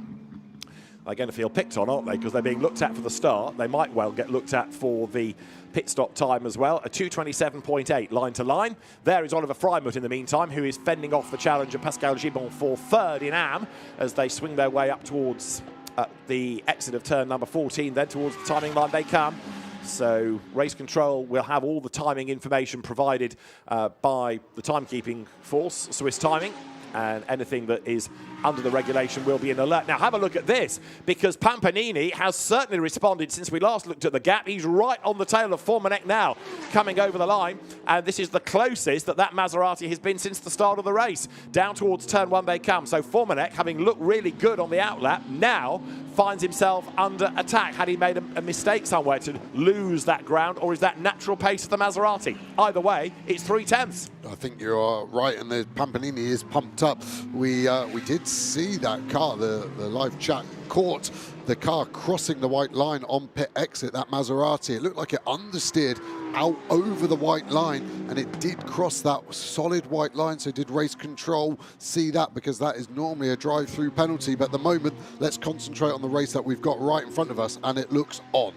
They're going to feel picked on, aren't they? Because they're being looked at for the start. They might well get looked at for the pit stop time as well. A 2:27.8 line to line. There is Oliver Freimuth in the meantime, who is fending off the challenger Pascal Gibon for third in AM as they swing their way up towards at the exit of turn number 14, then towards the timing line they come. So race control will have all the timing information provided by the timekeeping force, Swiss Timing, and anything that is under the regulation will be in alert. Now have a look at this, because Pampanini has certainly responded since we last looked at the gap. He's right on the tail of Formanek now, coming over the line, and this is the closest that Maserati has been since the start of the race. Down towards turn 1 they come. So Formanek, having looked really good on the outlap, now finds himself under attack. Had he made a mistake somewhere to lose that ground, or is that natural pace of the Maserati? Either way, it's 3/10. I think you are right, and the Pampanini is pumped up. We did see that car, the live chat caught the car crossing the white line on pit exit, that Maserati. It looked like it understeered out over the white line, and it did cross that solid white line. So did race control see that, because that is normally a drive-through penalty. But at the moment, let's concentrate on the race that we've got right in front of us, and it looks on.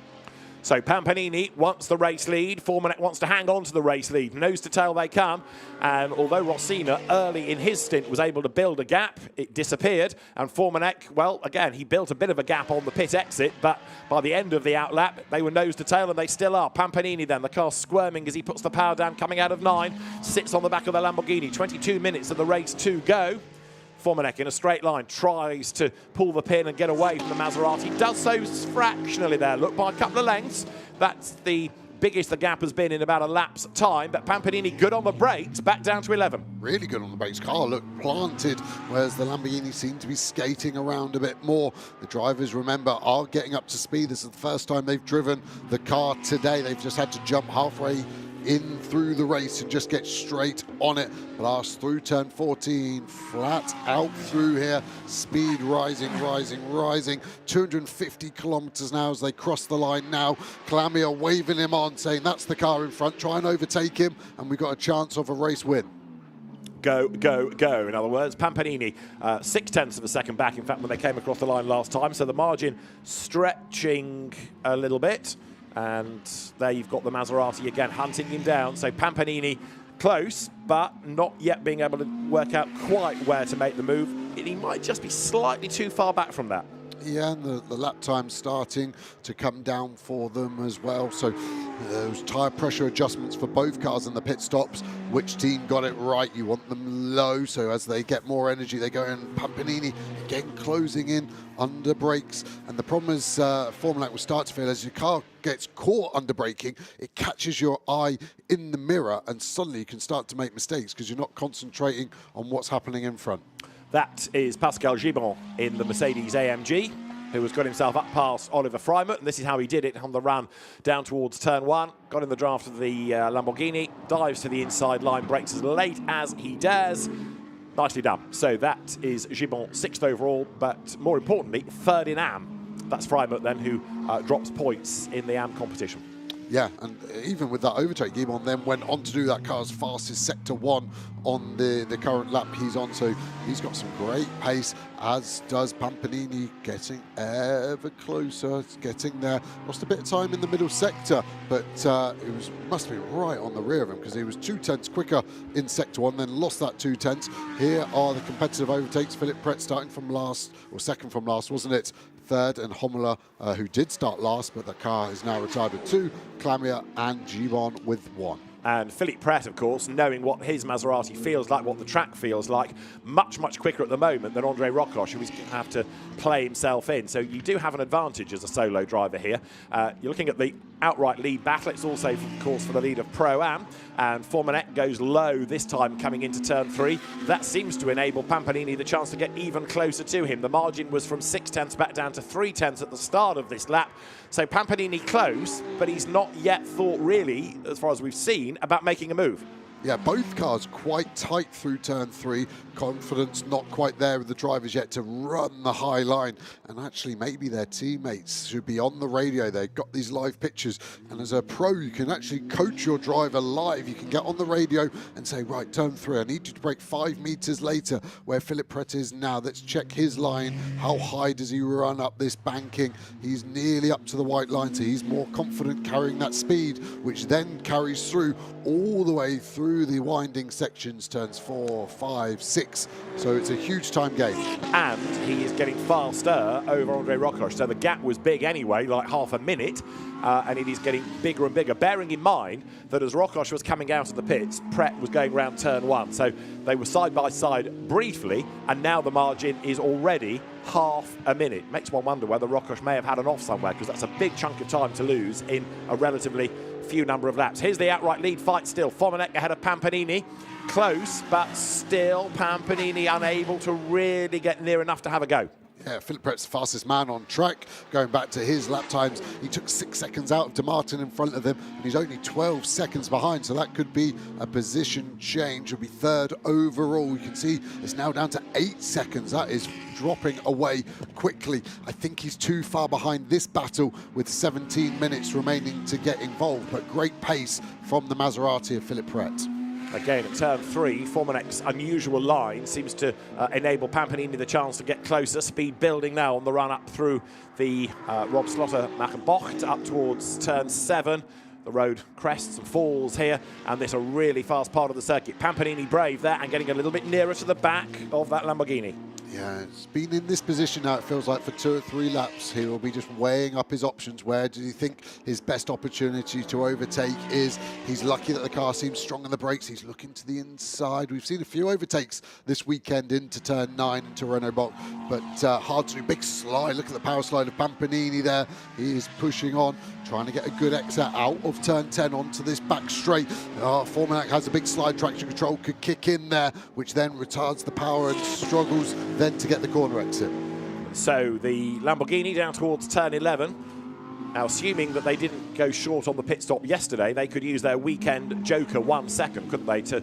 So Pampanini wants the race lead. Formanek wants to hang on to the race lead. Nose to tail they come. And although Rossina early in his stint was able to build a gap, it disappeared. And Formanek, well, again, he built a bit of a gap on the pit exit, but by the end of the outlap, they were nose to tail, and they still are. Pampanini then, the car squirming as he puts the power down, coming out of 9, sits on the back of the Lamborghini. 22 minutes of the race to go. Formanek in a straight line tries to pull the pin and get away from the Maserati. Does so fractionally there, look, by a couple of lengths. That's the biggest the gap has been in about a lap's time. But Pampanini good on the brakes, back down to 11. Really good on the brakes. Car looked planted, whereas the Lamborghini seemed to be skating around a bit more. The drivers, remember, are getting up to speed. This is the first time they've driven the car today. They've just had to jump halfway in through the race and just get straight on it. Blast through turn 14, flat out through here, speed rising, rising, rising. 250 kilometers now as they cross the line now. Clamia waving him on, saying that's the car in front, try and overtake him, and we've got a chance of a race win. Go, go, go. In other words, Pampanini 0.6 of a second back, in fact, when they came across the line last time. So the margin stretching a little bit. And there you've got the Maserati again hunting him down. So Pampanini close, but not yet being able to work out quite where to make the move. He might just be slightly too far back from that. Yeah, and the lap time starting to come down for them as well. So those tyre pressure adjustments for both cars in the pit stops. Which team got it right? You want them low, so as they get more energy, they go in. Pampanini again closing in under brakes. And the problem is, Formanek will start to feel as your car gets caught under braking, it catches your eye in the mirror, and suddenly you can start to make mistakes because you're not concentrating on what's happening in front. That is Pascal Gibon in the Mercedes AMG, who has got himself up past Oliver Freimuth, and this is how he did it on the run down towards turn 1. Got in the draft of the Lamborghini, dives to the inside line, brakes as late as he dares. Nicely done. So that is Gibon 6th overall, but more importantly, 3rd in AM. That's Freimuth then, who drops points in the AM competition. Yeah, and even with that overtake, Gibon then went on to do that car's fastest sector 1 on the current lap he's on. So he's got some great pace, as does Pampanini, getting ever closer. It's getting there. Lost a bit of time in the middle sector, but it must be right on the rear of him, because he was 0.2 quicker in sector 1, then lost that 0.2. Here are the competitive overtakes. Philip Pret starting from last, or second from last, wasn't it? 3rd, and Hommler, who did start last, but the car is now retired with 2. Clamia and Gibon with 1. And Philippe Pret, of course, knowing what his Maserati feels like, what the track feels like, much, much quicker at the moment than Andre Rocoche, who is going to have to play himself in. So you do have an advantage as a solo driver here. You're looking at the outright lead battle. It's also, of course, for the lead of Pro-Am. And Formanek goes low this time coming into turn 3. That seems to enable Pampanini the chance to get even closer to him. The margin was from 0.6 back down to 0.3 at the start of this lap. So Pampanini close, but he's not yet thought really, as far as we've seen, about making a move. Yeah, both cars quite tight through turn 3. Confidence not quite there with the drivers yet to run the high line. And actually, maybe their teammates should be on the radio. They've got these live pictures. And as a pro, you can actually coach your driver live. You can get on the radio and say, right, turn 3, I need you to brake 5 meters later where Philip Pret is now. Let's check his line. How high does he run up this banking? He's nearly up to the white line, so he's more confident carrying that speed, which then carries through all the way through through the winding sections, turns 4, 5, 6. So it's a huge time gain. And he is getting faster over Andre Rokosh. So the gap was big anyway, like half a minute, and it is getting bigger and bigger, bearing in mind that as Rokosh was coming out of the pits, Pret was going round turn 1. So they were side by side briefly, and now the margin is already half a minute. Makes one wonder whether Rokosh may have had an off somewhere, because that's a big chunk of time to lose in a relatively few number of laps. Here's the outright lead fight still. Fominek ahead of Pampanini. Close, but still Pampanini unable to really get near enough to have a go. Yeah, Philip Pret's the fastest man on track. Going back to his lap times, he took 6 seconds out of De Martin in front of him, and he's only 12 seconds behind, so that could be a position change. He'll be third overall. You can see it's now down to 8 seconds. That is dropping away quickly. I think he's too far behind this battle with 17 minutes remaining to get involved, but great pace from the Maserati of Philip Pret. Again, at turn 3, Fomenek's unusual line seems to enable Pampanini the chance to get closer. Speed building now on the run up through the Rob Slaughter-Machenbocht up towards turn 7. The road crests and falls here, and this a really fast part of the circuit. Pampanini brave there and getting a little bit nearer to the back of that Lamborghini. Yeah, it's been in this position now, it feels like, for 2 or 3 laps. He will be just weighing up his options. Where does he think his best opportunity to overtake is? He's lucky that the car seems strong on the brakes. He's looking to the inside. We've seen a few overtakes this weekend into turn 9 into Renault Bock, but hard to do. Big slide. Look at the power slide of Pampanini there. He is pushing on, trying to get a good exit out of turn 10 onto this back straight. Fominek has a big slide. Traction control could kick in there, which then retards the power and struggles then to get the corner exit. So the Lamborghini down towards turn 11. Now, assuming that they didn't go short on the pit stop yesterday, they could use their weekend joker 1 second, couldn't they, to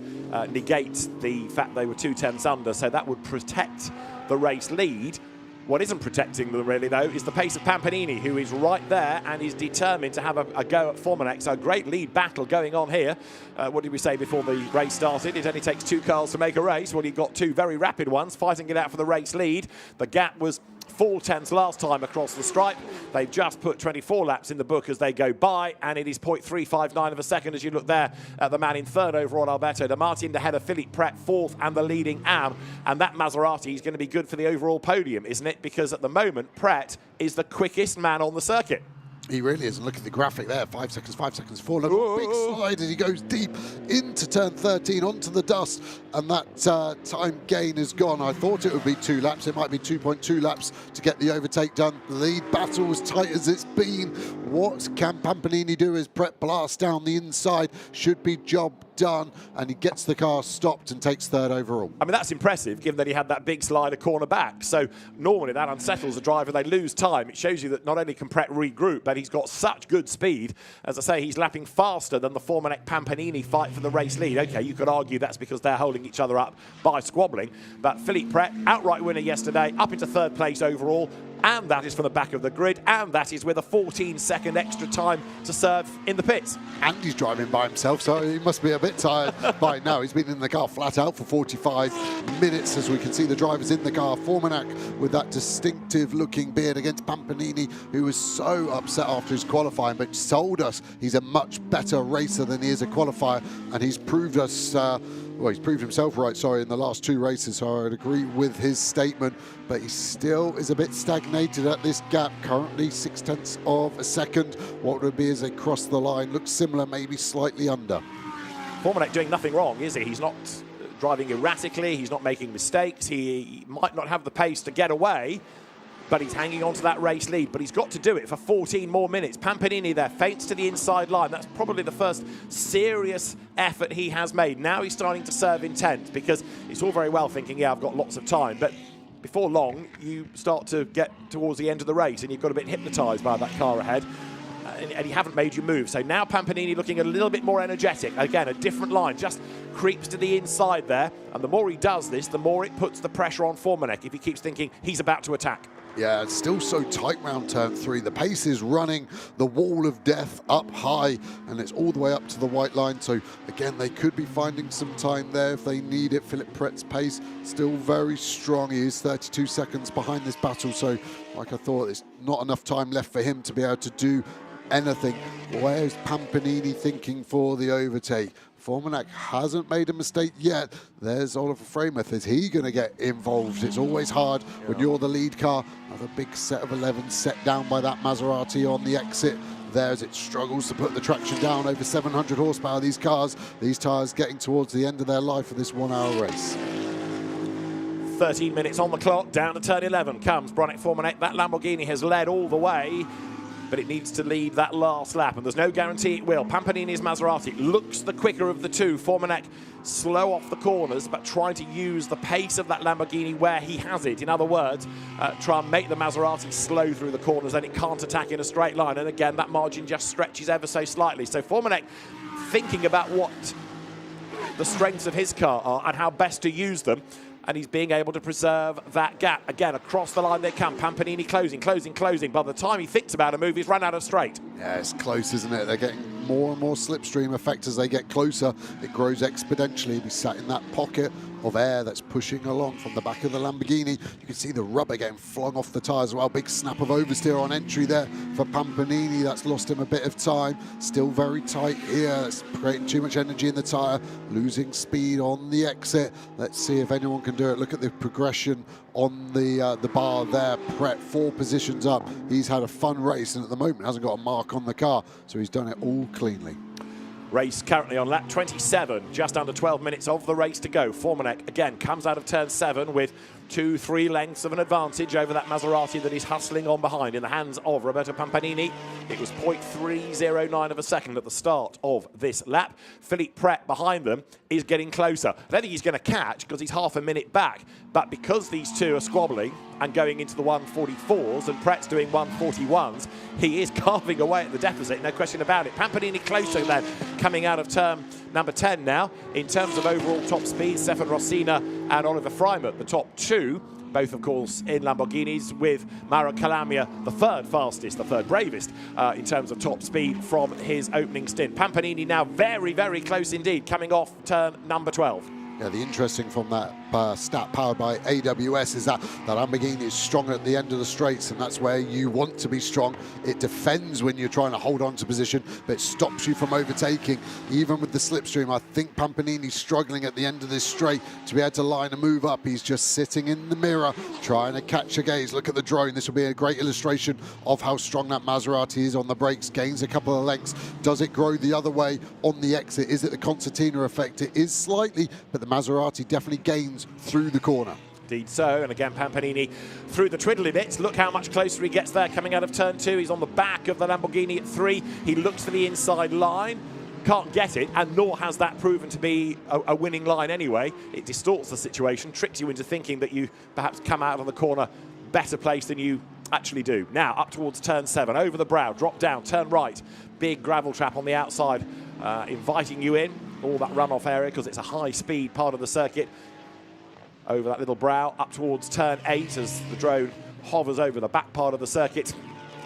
negate the fact they were 2 tenths under. So that would protect the race lead. What isn't protecting them really, though, is the pace of Pampanini, who is right there and is determined to have a go at Fominek. So a great lead battle going on here. What did we say before the race started? It only takes 2 cars to make a race. Well, you've got 2 very rapid ones fighting it out for the race lead. The gap was 4 tenths last time across the stripe. They've just put 24 laps in the book as they go by, and it is 0.359 of a second as you look there at the man in third overall, Alberto De Martin, ahead of Philippe Pret, fourth, and the leading Am. And that Maserati is going to be good for the overall podium, isn't it? Because at the moment, Pret is the quickest man on the circuit. He really is. And look at the graphic there. 5 seconds, 4. Look, big slide as he goes deep into turn 13 onto the dust. And that time gain is gone. I thought it would be 2 laps. It might be 2.2 laps to get the overtake done. The lead battle as tight as it's been. What can Pampanini do as Pret blasts down the inside? Should be job done, and he gets the car stopped and takes third overall. I mean, that's impressive, given that he had that big slide a corner back. So normally that unsettles the driver. They lose time. It shows you that not only can Pret regroup, but he's got such good speed. As I say, he's lapping faster than the Fominek-Pampanini fight for the race lead. Okay, you could argue that's because they're holding each other up by squabbling. But Philippe Pret, outright winner yesterday, up into third place overall. And that is from the back of the grid, and that is with a 14-second extra time to serve in the pits. And he's driving by himself, so he must be a bit tired by now. He's been in the car flat out for 45 minutes, as we can see the drivers in the car. Fominek with that distinctive-looking beard against Pampanini, who was so upset after his qualifying, but told us he's a much better racer than he is a qualifier, and he's proved us... well, he's proved himself right, in the last 2 races, so I would agree with his statement, but he still is a bit stagnated at this gap, currently 6 tenths of a second. What would be as they cross the line, looks similar, maybe slightly under. Fominek doing nothing wrong, is he? He's not driving erratically, he's not making mistakes, he might not have the pace to get away, but he's hanging on to that race lead. But he's got to do it for 14 more minutes. Pampanini there, feints to the inside line. That's probably the first serious effort he has made. Now he's starting to serve intent, because it's all very well thinking, yeah, I've got lots of time. But before long, you start to get towards the end of the race, and you've got a bit hypnotised by that car ahead. And you haven't made your move. So now Pampanini looking a little bit more energetic. Again, a different line, just creeps to the inside there. And the more he does this, the more it puts the pressure on Fominek if he keeps thinking he's about to attack. Yeah, it's still so tight round turn 3. The pace is running the wall of death up high, and it's all the way up to the white line. So again, they could be finding some time there if they need it. Philip Pret's pace still very strong. He is 32 seconds behind this battle. So like I thought, there's not enough time left for him to be able to do anything. Where's Pampanini thinking for the overtake? Formanek hasn't made a mistake yet. There's Oliver Frameth. Is he going to get involved? It's always hard when you're the lead car. Another big set of 11 set down by that Maserati on the exit there as it struggles to put the traction down. Over 700 horsepower, these cars, these tyres getting towards the end of their life for this 1 hour race. 13 minutes on the clock, down to turn 11 comes Bronek Formanek. That Lamborghini has led all the way, but it needs to lead that last lap, and there's no guarantee it will. Pampanini's Maserati looks the quicker of the two. Formanek slow off the corners, but trying to use the pace of that Lamborghini where he has it. In other words, try and make the Maserati slow through the corners, and it can't attack in a straight line. And again, that margin just stretches ever so slightly. So Formanek thinking about what the strengths of his car are and how best to use them. And he's being able to preserve that gap. Again, across the line they come. Pampanini closing, closing, closing. By the time he thinks about a move, he's run out of straight. Yeah, it's close, isn't it? They're getting more and more slipstream effect as they get closer. It grows exponentially. We sat in that pocket of air that's pushing along from the back of the Lamborghini. You can see the rubber getting flung off the tyres as well. Big snap of oversteer on entry there for Pampanini. That's lost him a bit of time. Still very tight here. That's creating too much energy in the tyre. Losing speed on the exit. Let's see if anyone can do it. Look at the progression on the bar there. Pret 4 positions up. He's had a fun race and at the moment hasn't got a mark on the car, so he's done it all cleanly. Race currently on lap 27, just under 12 minutes of the race to go. Formanek again comes out of turn 7 with 2-3 lengths of an advantage over that Maserati that he's hustling on behind in the hands of Roberto Pampanini. It was 0.309 of a second at the start of this lap. Philippe Pret behind them is getting closer. I don't think he's going to catch because he's half a minute back, but because these two are squabbling and going into the 144s and Pret's doing 141s, he is carving away at the deficit, no question about it. Pampanini closer then, coming out of turn number 10 now. In terms of overall top speed, Stefan Rossina and Oliver Freimuth, the top two, both of course in Lamborghinis, with Mauro Calamia the third fastest, the third bravest in terms of top speed from his opening stint. Pampanini now very, very close indeed, coming off turn number 12. Yeah, the interesting from that stat powered by AWS is that Lamborghini is strong at the end of the straights, and that's where you want to be strong. It defends when you're trying to hold on to position, but it stops you from overtaking. Even with the slipstream, I think Pampanini's struggling at the end of this straight to be able to line a move up. He's just sitting in the mirror trying to catch a gaze. Look at the drone. This will be a great illustration of how strong that Maserati is on the brakes. Gains a couple of lengths. Does it grow the other way on the exit? Is it the concertina effect? It is slightly, but the Maserati definitely gains through the corner. Indeed so, and again Pampanini through the twiddly bits. Look how much closer he gets there coming out of turn 2. He's on the back of the Lamborghini at 3. He looks for the inside line, can't get it, and nor has that proven to be a winning line anyway. It distorts the situation, tricks you into thinking that you perhaps come out on the corner better placed than you actually do. Now up towards turn 7, over the brow, drop down, turn right, big gravel trap on the outside, inviting you in, all that runoff area because it's a high speed part of the circuit. Over that little brow, up towards turn 8 as the drone hovers over the back part of the circuit.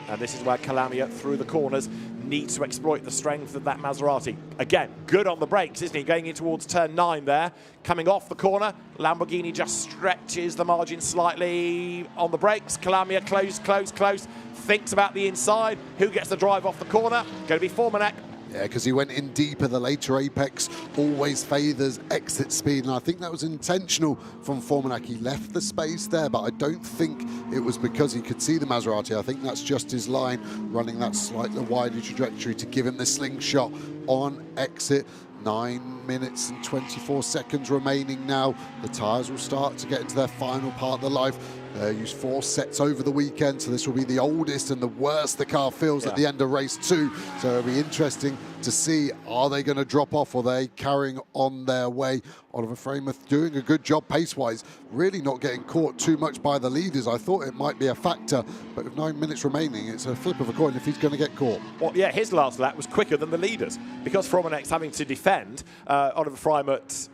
And this is where Calamia, through the corners, needs to exploit the strength of that Maserati. Again, good on the brakes, isn't he? Going in towards turn 9 there. Coming off the corner, Lamborghini just stretches the margin slightly on the brakes. Calamia close, close, close. Thinks about the inside. Who gets the drive off the corner? Going to be Formanek. Yeah, because he went in deeper. The later apex always favours exit speed, and I think that was intentional from Formanek. He left the space there, but I don't think it was because he could see the Maserati. I think that's just his line, running that slightly wider trajectory to give him the slingshot on exit. 9 minutes and 24 seconds remaining now. The tyres will start to get into their final part of their life. Used 4 sets over the weekend, so this will be the oldest and the worst the car feels at the end of race 2. So it'll be interesting to see, are they going to drop off or are they carrying on their way? Oliver Frameth doing a good job pace-wise, really not getting caught too much by the leaders. I thought it might be a factor, but with 9 minutes remaining, it's a flip of a coin if he's going to get caught. Well, yeah, his last lap was quicker than the leaders because Formanek's having to defend. Oliver Frameth,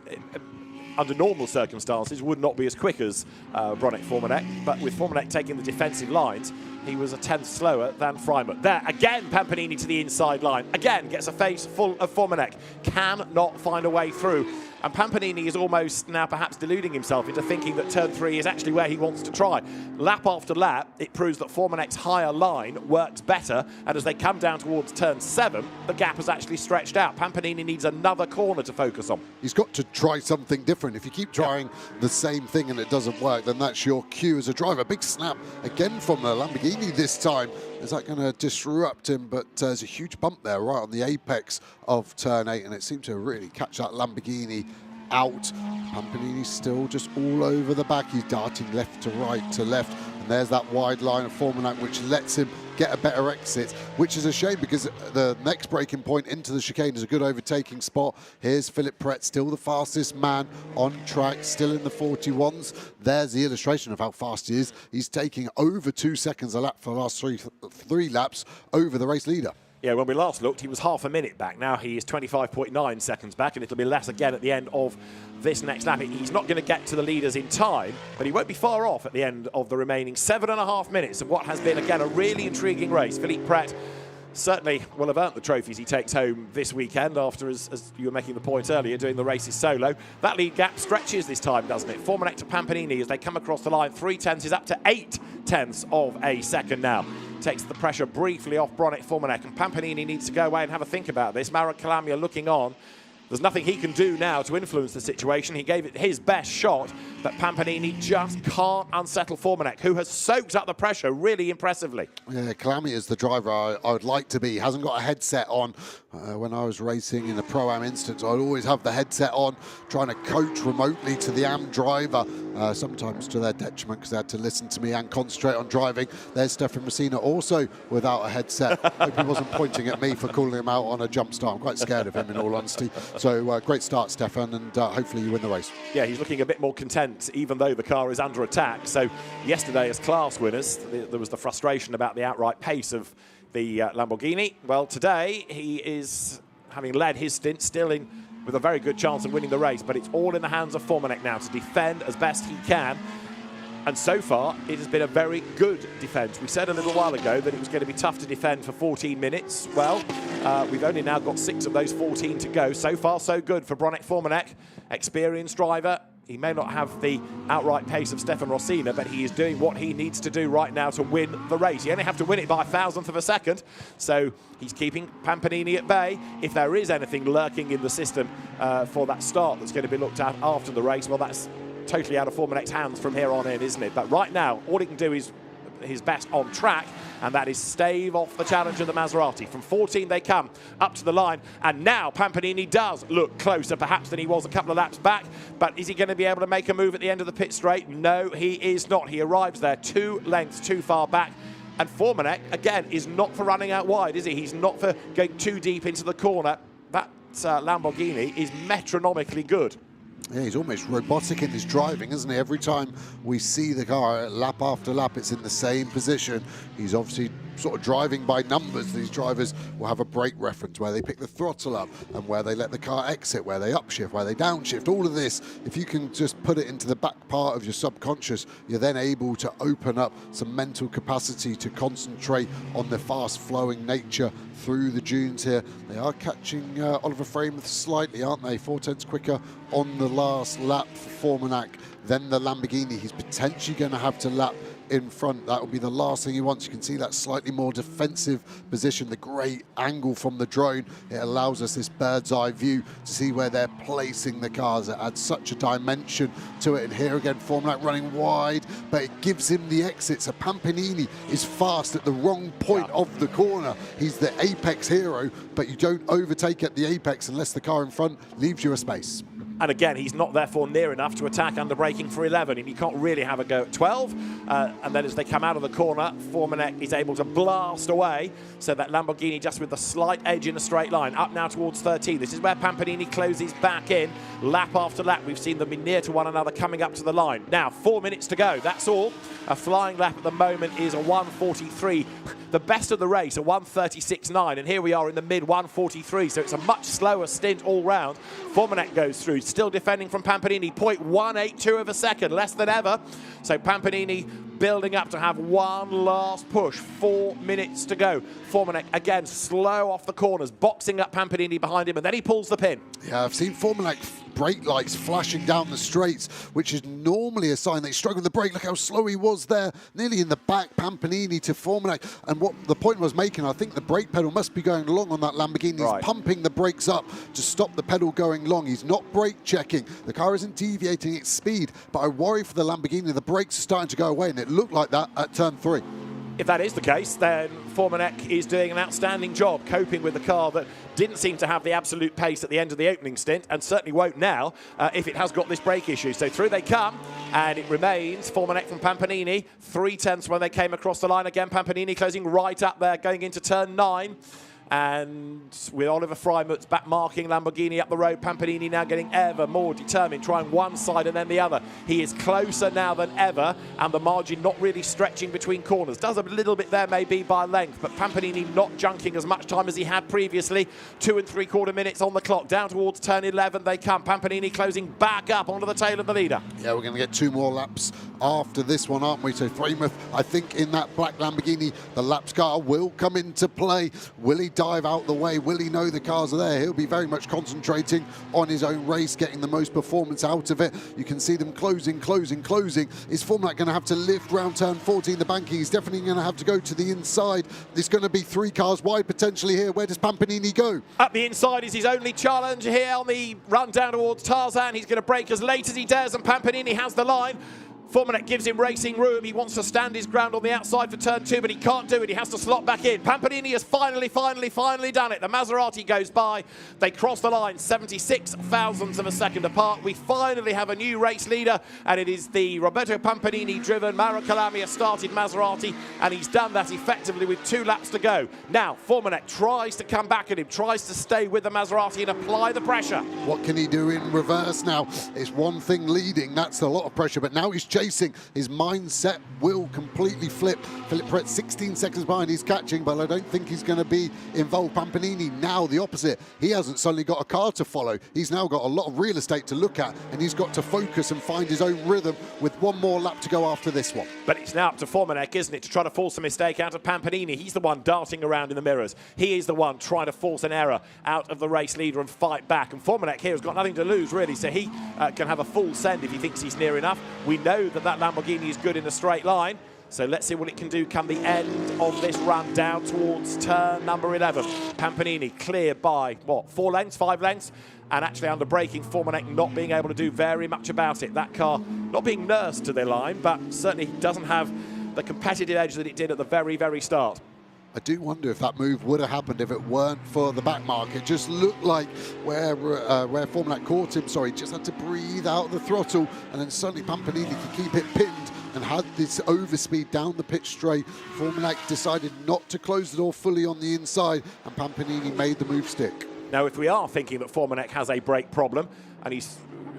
under normal circumstances, would not be as quick as Bronek Formanek, but with Formanek taking the defensive lines, he was a tenth slower than Freimuth. There, again, Pampanini to the inside line. Again, gets a face full of Formanek. Cannot find a way through. And Pampanini is almost now perhaps deluding himself into thinking that turn 3 is actually where he wants to try. Lap after lap, it proves that Formanek's higher line works better, and as they come down towards turn 7, the gap has actually stretched out. Pampanini needs another corner to focus on. He's got to try something different. If you keep trying the same thing and it doesn't work, then that's your cue as a driver. Big snap again from the Lamborghini this time. Is that going to disrupt him? But there's a huge bump there right on the apex of turn 8, and it seemed to really catch that Lamborghini out. Pampanini's still just all over the back. He's darting left to right to left, and there's that wide line of Formanek which lets him get a better exit, which is a shame because the next braking point into the chicane is a good overtaking spot. Here's Philip Pret, still the fastest man on track, still in the 41s. There's the illustration of how fast he is. He's taking over 2 seconds a lap for the last three laps over the race leader. Yeah, when we last looked, he was half a minute back. Now he is 25.9 seconds back, and it'll be less again at the end of this next lap. He's not going to get to the leaders in time, but he won't be far off at the end of the remaining 7.5 minutes of what has been, again, a really intriguing race. Philippe Pret certainly will have earned the trophies he takes home this weekend after, as you were making the point earlier, doing the races solo. That lead gap stretches this time, doesn't it? Formanek to Pampanini as they come across the line. 0.3 is up to 0.8 of a second now. Takes the pressure briefly off Bronick Formanek, and Pampanini needs to go away and have a think about this. Mauro Calamia looking on. There's nothing he can do now to influence the situation. He gave it his best shot, but Pampanini just can't unsettle Formanek, who has soaked up the pressure really impressively. Yeah, Calamia is the driver I would like to be. He hasn't got a headset on. When I was racing in the Pro-Am instance, I'd always have the headset on, trying to coach remotely to the Am driver, sometimes to their detriment because they had to listen to me and concentrate on driving. There's Stefan Messina also without a headset. Hope he wasn't pointing at me for calling him out on a jump start. I'm quite scared of him, in all honesty. So great start, Stefan, and hopefully you win the race. Yeah, he's looking a bit more content, even though the car is under attack. So yesterday, as class winners, there was the frustration about the outright pace of the Lamborghini. Well, today he is, having led his stint, still in with a very good chance of winning the race, but it's all in the hands of Formanek now to defend as best he can. And so far, it has been a very good defence. We said a little while ago that it was going to be tough to defend for 14 minutes. Well, we've only now got 6 of those 14 to go. So far, so good for Bronick Formanek, experienced driver. He may not have the outright pace of Stefan Rossina, but he is doing what he needs to do right now to win the race. He only have to win it by 1,000th of a second, so he's keeping Pampanini at bay. If there is anything lurking in the system for that start that's going to be looked at after the race, well, that's totally out of Formanek's hands from here on in, isn't it? But right now, all he can do is his best on track, and that is stave off the challenge of the Maserati. From 14 they come up to the line, and now Pampanini does look closer perhaps than he was a couple of laps back, but is he going to be able to make a move at the end of the pit straight? No, he is not. He arrives there 2 lengths too far back, and Formanek, again, is not for running out wide, is he? He's not for going too deep into the corner. That Lamborghini is metronomically good. Yeah, he's almost robotic in his driving, isn't he? Every time we see the car, lap after lap, it's in the same position. He's obviously sort of driving by numbers. These drivers will have a brake reference where they pick the throttle up and where they let the car exit, where they upshift, where they downshift. All of this, if you can just put it into the back part of your subconscious, you're then able to open up some mental capacity to concentrate on the fast-flowing nature through the dunes here. They are catching Oliver Frame slightly, aren't they? 0.4 quicker on the last lap for Formanek than the Lamborghini. He's potentially going to have to lap in front. That will be the last thing he wants. You can see that slightly more defensive position, the great angle from the drone. It allows us this bird's eye view to see where they're placing the cars. It adds such a dimension to it. And here again, Formanek running wide, but it gives him the exit. So Pampanini is fast at the wrong point of the corner. He's the apex hero, but you don't overtake at the apex unless the car in front leaves you a space. And again, he's not therefore near enough to attack under braking for 11. And you can't really have a go at 12. And then as they come out of the corner, Formanek is able to blast away. So that Lamborghini just with the slight edge in a straight line. Up now towards 13. This is where Pampanini closes back in. Lap after lap, we've seen them be near to one another coming up to the line. Now, 4 minutes to go. That's all. A flying lap at the moment is a 1:43. The best of the race, a 1:36.9. And here we are in the mid-1:43. So it's a much slower stint all round. Formanek goes through. Still defending from Pampanini, 0.182 of a second, less than ever. So Pampanini building up to have one last push. 4 minutes to go. Formanek again slow off the corners, boxing up Pampanini behind him, and then he pulls the pin. Yeah, I've seen Formanek brake lights flashing down the straights, which is normally a sign that he's struggling with the brake. Look how slow he was there, nearly in the back, Pampanini to Formanac. And what the point I was making, I think the brake pedal must be going long on that Lamborghini. He's pumping the brakes up to stop the pedal going long. He's not brake checking. The car isn't deviating its speed, but I worry for the Lamborghini. The brakes are starting to go away, and it looked like that at turn 3. If that is the case, then Formanac is doing an outstanding job coping with the car that didn't seem to have the absolute pace at the end of the opening stint, and certainly won't now if it has got this brake issue. So through they come, and it remains Formanac from Pampanini. 3/10 when they came across the line again. Pampanini closing right up there, going into turn 9. And with Oliver Freimuth's back marking Lamborghini up the road, Pampanini now getting ever more determined, trying one side and then the other. He is closer now than ever, and the margin not really stretching between corners. Does a little bit there maybe by length, but Pampanini not junking as much time as he had previously. 2 3/4 minutes on the clock. Down towards turn 11 they come. Pampanini closing back up onto the tail of the leader. Yeah, we're going to get 2 more laps after this one, aren't we? So Freimuth, I think in that black Lamborghini, the laps car will come into play. Will he dive out the way? Will he know the cars are there? He'll be very much concentrating on his own race, getting the most performance out of it. You can see them closing. Is Formanac going to have to lift round turn 14, the banking? He's definitely going to have to go to the inside. There's going to be 3 cars wide potentially here. Where does Pampanini go? Up the inside is his only challenge here on the run down towards Tarzan. He's going to brake as late as he dares, and Pampanini has the line. Formanac gives him racing room. He wants to stand his ground on the outside for turn 2, but he can't do it. He has to slot back in. Pampanini has finally done it. The Maserati goes by. They cross the line 76 thousandths of a second apart. We finally have a new race leader, and it is the Roberto Pampanini-driven Mauro Calamia started Maserati, and he's done that effectively with 2 laps to go. Now, Formanac tries to come back at him, tries to stay with the Maserati and apply the pressure. What can he do in reverse now? It's one thing leading. That's a lot of pressure, but now he's chasing. His mindset will completely flip. Philip Perret 16 seconds behind. He's catching, but I don't think he's going to be involved. Pampanini now the opposite. He hasn't suddenly got a car to follow. He's now got a lot of real estate to look at, and he's got to focus and find his own rhythm with 1 more lap to go after this one. But it's now up to Formanac, isn't it, to try to force a mistake out of Pampanini. He's the one darting around in the mirrors. He is the one trying to force an error out of the race leader and fight back. And Formanac here has got nothing to lose, really, so he can have a full send if he thinks he's near enough. We know that Lamborghini is good in a straight line, so let's see what it can do come the end of this run down towards turn number 11. Pampanini clear by, what, 4 lengths, 5 lengths? And actually under braking, Formanac not being able to do very much about it. That car not being nursed to their line, but certainly doesn't have the competitive edge that it did at the very, very start. I do wonder if that move would have happened if it weren't for the back mark. It just looked like where Formanac caught him, just had to breathe out the throttle, and then suddenly Pampanini could keep it pinned and had this overspeed down the pitch straight. Formanac decided not to close the door fully on the inside, and Pampanini made the move stick. Now, if we are thinking that Formanac has a brake problem, and he's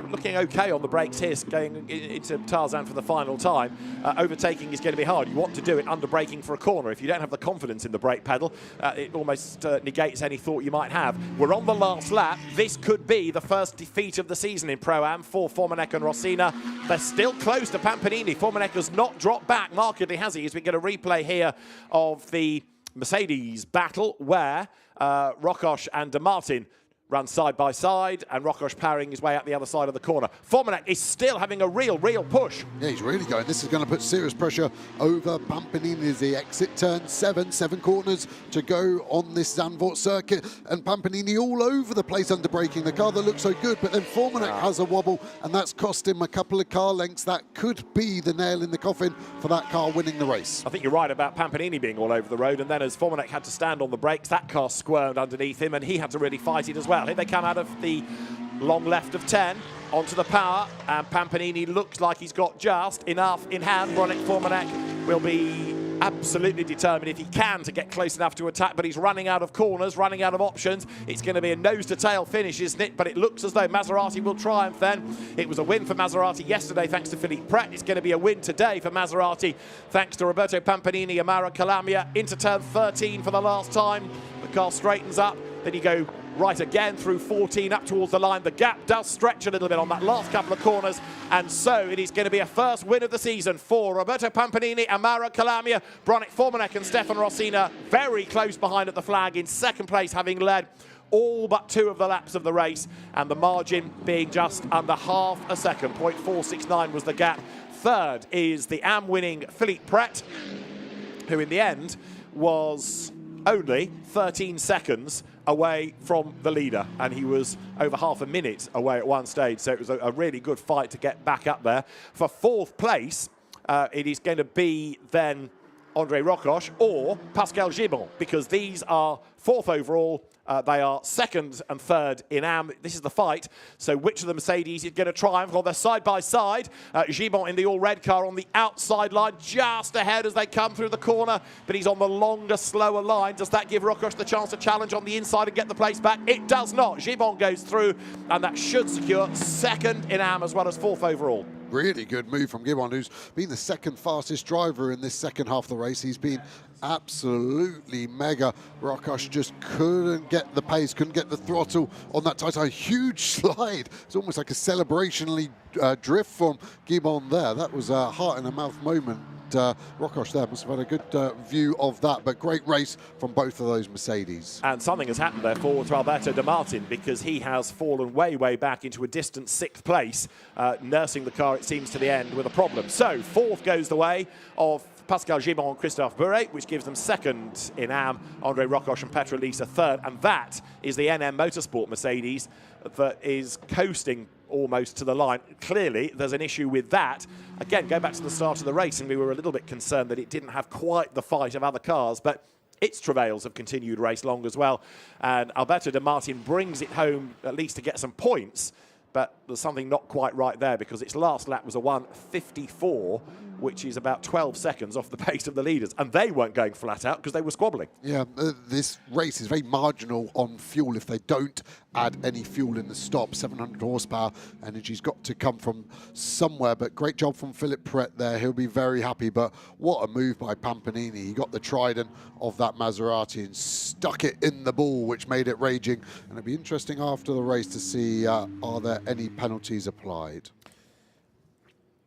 looking okay on the brakes here, going into Tarzan for the final time, overtaking is going to be hard. You want to do it under braking for a corner. If you don't have the confidence in the brake pedal, it almost negates any thought you might have. We're on the last lap. This could be the first defeat of the season in Pro-Am for Formanac and Rossina. They're still close to Pampanini. Formanac has not dropped back markedly, has he? As we get a replay here of the Mercedes battle where Rokosh and De Martin run side by side, and Rokosh powering his way out the other side of the corner. Formanac is still having a real push. Yeah, he's really going. This is going to put serious pressure over Pampanini as he exit turn 7 corners to go on this Zandvoort circuit. And Pampanini all over the place under braking. The car that looks so good, but then Formanac has a wobble, and that's cost him a couple of car lengths. That could be the nail in the coffin for that car winning the race. I think you're right about Pampanini being all over the road, and then as Formanac had to stand on the brakes, that car squirmed underneath him, and he had to really fight it as well. Here they come out of the long left of 10 onto the power, and Pampanini looks like he's got just enough in hand. Formanac will be absolutely determined if he can to get close enough to attack, but he's running out of corners, running out of options. It's going to be a nose-to-tail finish, isn't it? But it looks as though Maserati will triumph then. It was a win for Maserati yesterday thanks to Philippe Pret. It's going to be a win today for Maserati thanks to Roberto Pampanini and Mauro Calamia. Into turn 13 for the last time. The car straightens up, then you go right again through 14 up towards the line. The gap does stretch a little bit on that last couple of corners, and so it is going to be a first win of the season for Roberto Pampanini and Mauro Calamia. Bronick Formanac and Stefan Rossina very close behind at the flag in second place, having led all but 2 of the laps of the race, and the margin being just under half a second. 0.469 was the gap. Third is the AM-winning Philippe Pret, who in the end was only 13 seconds away from the leader, and he was over half a minute away at one stage, so it was a really good fight to get back up there. For 4th place, it is going to be then André Rocoche or Pascal Gibon, because these are 4th overall. They are 2nd and 3rd in AM. This is the fight. So which of the Mercedes is going to triumph? Well, they're side by side. Gibon in the all-red car on the outside line, just ahead as they come through the corner, but he's on the longer, slower line. Does that give Rocoche the chance to challenge on the inside and get the place back? It does not. Gibon goes through, and that should secure 2nd in AM as well as 4th overall. Really good move from Gibon, who's been the 2nd fastest driver in this second half of the race. He's been absolutely mega. Rocoche just couldn't get the pace, couldn't get the throttle on that tight. A huge slide. It's almost like a celebrationally drift from Gibon there. That was a heart-in-the-mouth moment. Rocoche there must have had a good view of that, but great race from both of those Mercedes. And something has happened there for Alberto De Martin, because he has fallen way, way back into a distant 6th place, nursing the car, it seems, to the end with a problem. So 4th goes the way of Pascal Gibon and Christophe Bure, which gives them 2nd in AM, André Rocoche and Petra Lisa 3rd, and that is the NM Motorsport Mercedes that is coasting almost to the line. Clearly, there's an issue with that. Again, go back to the start of the race, and we were a little bit concerned that it didn't have quite the fight of other cars, but its travails have continued race long as well. And Alberto De Martin brings it home at least to get some points, but there's something not quite right there, because its last lap was a 1:54, which is about 12 seconds off the pace of the leaders, and they weren't going flat out because they were squabbling. Yeah, this race is very marginal on fuel if they don't add any fuel in the stop. 700 horsepower, energy's got to come from somewhere, but great job from Philippe Pret there. He'll be very happy, but what a move by Pampanini. He got the trident of that Maserati and stuck it in the ball, which made it raging, and it'll be interesting after the race to see are there any penalties applied.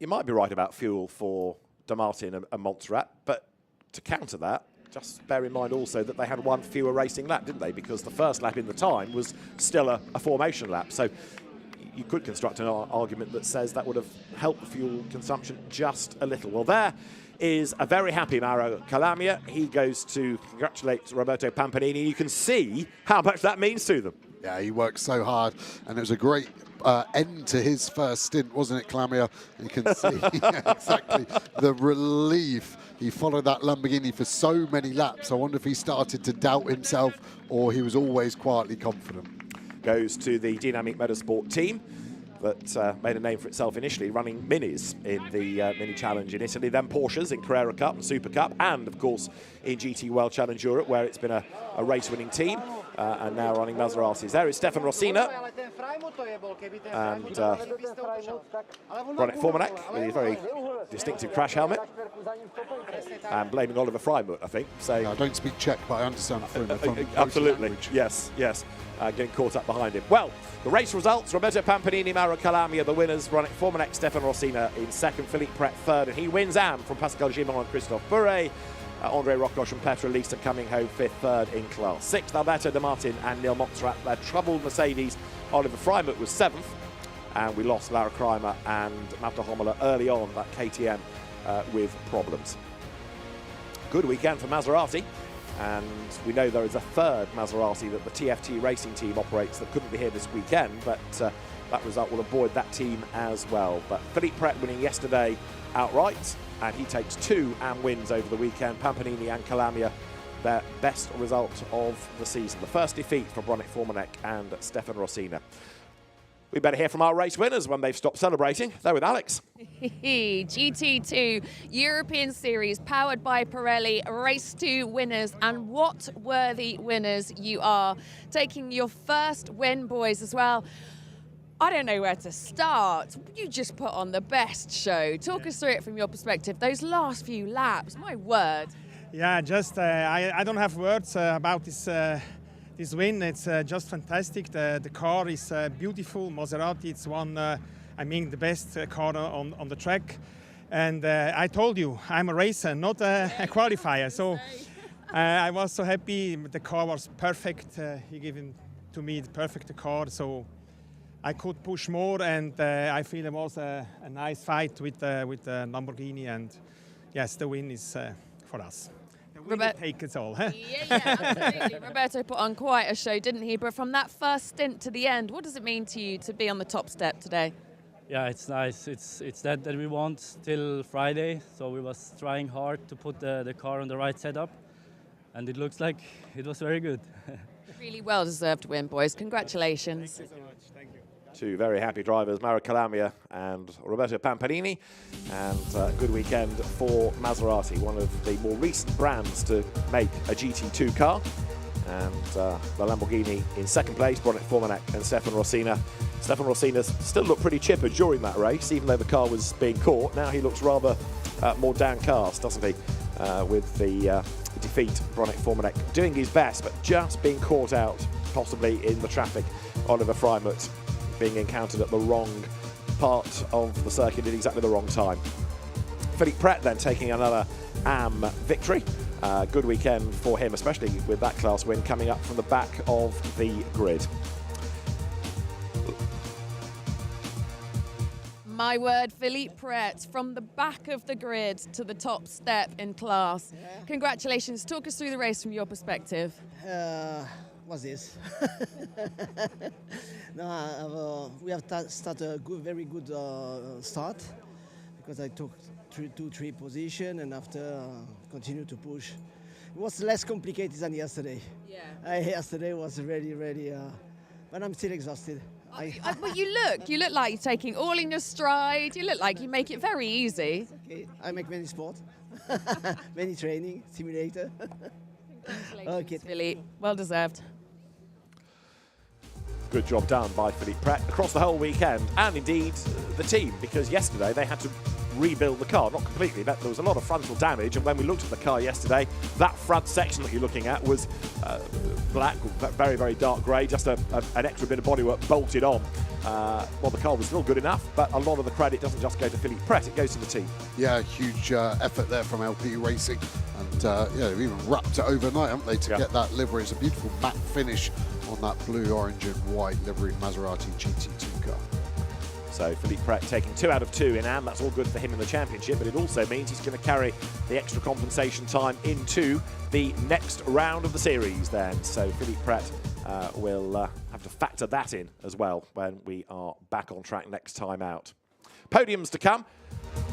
You might be right about fuel for De Martin and Montserrat, but to counter that, just bear in mind also that they had 1 fewer racing lap, didn't they? Because the first lap in the time was still a formation lap. So you could construct an argument that says that would have helped the fuel consumption just a little. Well, there is a very happy Mauro Calamia. He goes to congratulate Roberto Pampanini. You can see how much that means to them. Yeah, he worked so hard, and it was a great end to his first stint, wasn't it, Calamia? You can see exactly the relief. He followed that Lamborghini for so many laps. I wonder if he started to doubt himself, or he was always quietly confident. Goes to the Dynamic Motorsport team that made a name for itself initially running Minis in the Mini Challenge in Italy, then Porsches in Carrera Cup and Super Cup, and of course in GT World Challenge Europe, where it's been a race-winning team, and now running Maseratis. There is Stefan Rossina and Ronit Formanek with his very distinctive crash helmet, and blaming Oliver Freimuth, I think. So I don't speak Czech, but I understand from absolutely, language. yes. Getting caught up behind him. Well, the race results: Roberto Pampanini, Mauro Calamia, the winners. Ronit Formanek, Stefan Rossina in 2nd, Philippe Pret 3rd, and he wins AM from Pascal Gibon and Christophe Bure. André Rocoche and Petra Lisa coming home 5th, 3rd in class. 6th, Alberto De Martin and Neil Montserrat. Their troubled Mercedes, Oliver Freimuth was 7th, and we lost Lara Kreimer and Matta Hommler early on, that KTM, with problems. Good weekend for Maserati, and we know there is a 3rd Maserati that the TFT racing team operates that couldn't be here this weekend, but that result will avoid that team as well. But Philippe Pret winning yesterday outright, and he takes 2 AM wins over the weekend. Pampanini and Calamia, their best result of the season. The first defeat for Ronit Formanek and Stefan Rossina. We better hear from our race winners when they've stopped celebrating. They're with Alex. GT2 European Series, powered by Pirelli, race 2 winners, and what worthy winners you are. Taking your first win, boys, as well. I don't know where to start. You just put on the best show. Talk us through it from your perspective. Those last few laps, my word. Yeah, just I don't have words about this win. It's just fantastic. The car is beautiful. Maserati, it's one, the best car on the track. And I told you, I'm a racer, not a qualifier. So I was so happy. The car was perfect. He gave him to me the perfect car, so I could push more, and I feel it was a nice fight with Lamborghini, and yes, the win is for us. The winner take it all. Huh? Yeah, absolutely. Roberto put on quite a show, didn't he? But from that first stint to the end, what does it mean to you to be on the top step today? Yeah, it's nice. It's that we want till Friday, so we was trying hard to put the car on the right setup, and it looks like it was very good. Really well-deserved win, boys. Congratulations. Thank you so much. Thank you. Two very happy drivers, Mauro Calamia and Roberto Pampanini, and a good weekend for Maserati, one of the more recent brands to make a GT2 car. And the Lamborghini in second place, Bronick Formanek and Stefan Rossina. Stefan Rossina still looked pretty chipper during that race, even though the car was being caught. Now he looks rather more downcast, doesn't he, with the defeat. Bronick Formanek doing his best, but just being caught out, possibly in the traffic. Oliver Freimuth being encountered at the wrong part of the circuit at exactly the wrong time. Philippe Pret then taking another AM victory. Good weekend for him, especially with that class win coming up from the back of the grid. My word, Philippe Pret, from the back of the grid to the top step in class. Yeah. Congratulations. Talk us through the race from your perspective. What's this? No, we have started a very good start, because I took 3 position, and after continue to push. It was less complicated than yesterday. Yeah. Yesterday was really, but I'm still exhausted. Well, you look like you're taking all in your stride. You look like you make it very easy. Okay, I make many sport, many training, simulator. Congratulations, Okay. Philippe. Well deserved. Good job done by Philippe Pret across the whole weekend, and indeed the team, because yesterday they had to rebuild the car, not completely, but there was a lot of frontal damage, and when we looked at the car yesterday, that front section that you're looking at was black, very, very dark grey, just an extra bit of bodywork bolted on. Well, the car was still good enough, but a lot of the credit doesn't just go to Philippe Pret, it goes to the team. Yeah, huge effort there from LP Racing, and yeah, they've even wrapped it overnight, haven't they, to get that livery. It's a beautiful matte finish on that blue, orange and white livery Maserati GT2 car. So Philippe Pret taking 2 out of 2 in AM. That's all good for him in the championship, but it also means he's going to carry the extra compensation time into the next round of the series then. So Philippe Pret will have to factor that in as well when we are back on track next time out. Podiums to come.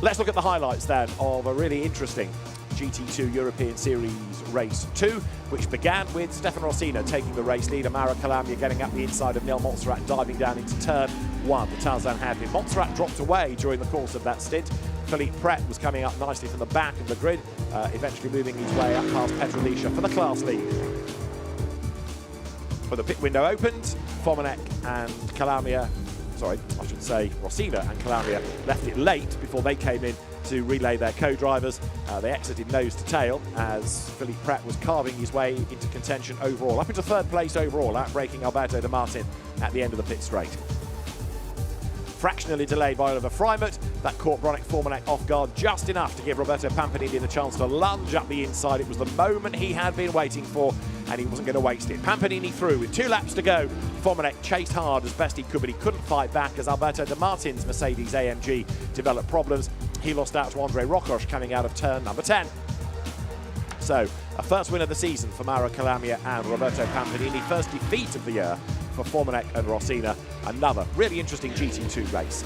Let's look at the highlights then of a really interesting GT2 European Series Race 2, which began with Stefan Rossina taking the race lead, Mauro Calamia getting up the inside of Neil Montserrat, diving down into turn 1, the Tarzan hairpin. Montserrat dropped away during the course of that stint. Philippe Pret was coming up nicely from the back of the grid, eventually moving his way up past Petrolicia for the class lead. When the pit window opened, Formanek and Calamia, sorry, I should say Rossina and Calamia left it late before they came in to relay their co-drivers. They exited nose to tail as Philippe Pret was carving his way into contention overall, up into 3rd place overall, outbreaking Alberto De Martin at the end of the pit straight. Fractionally delayed by Oliver Freimuth, that caught Bronick Formanek off guard just enough to give Roberto Pampanini the chance to lunge up the inside. It was the moment he had been waiting for, and he wasn't going to waste it. Pampanini through with 2 laps to go. Formanek chased hard as best he could, but he couldn't fight back as Alberto De Martin's Mercedes AMG developed problems. He lost out to Andre Rocoche coming out of turn number 10. So, a first win of the season for Mauro Calamia and Roberto Pampanini. First defeat of the year for Formanek and Rossina. Another really interesting GT2 race.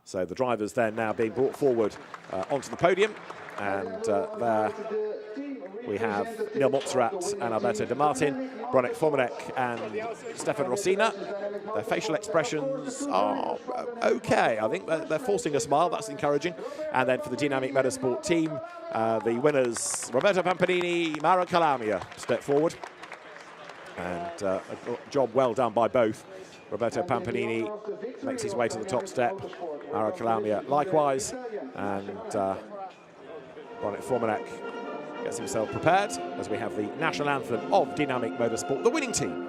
So the drivers then now being brought forward onto the podium, and there we have Neil Montserrat and Alberto De Martin, Bronick Formanek and Stefan Rossina. Their facial expressions are okay. I think they're forcing a smile. That's encouraging. And then for the Dynamic Motorsport team, the winners, Roberto Pampanini, Mauro Calamia, step forward. And a job well done by both. Roberto Pampanini makes his way to the top step. Mauro Calamia likewise. And Bronick Formanek gets himself prepared as we have the national anthem of Dynamic Motorsport, the winning team.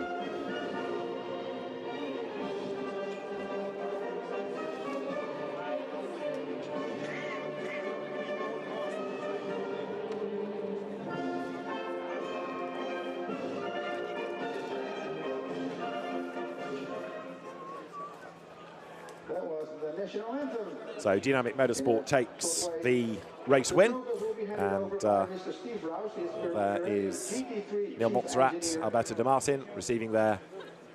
So Dynamic Motorsport takes the race win, and there is Neil Montserrat, Alberto De Martin receiving their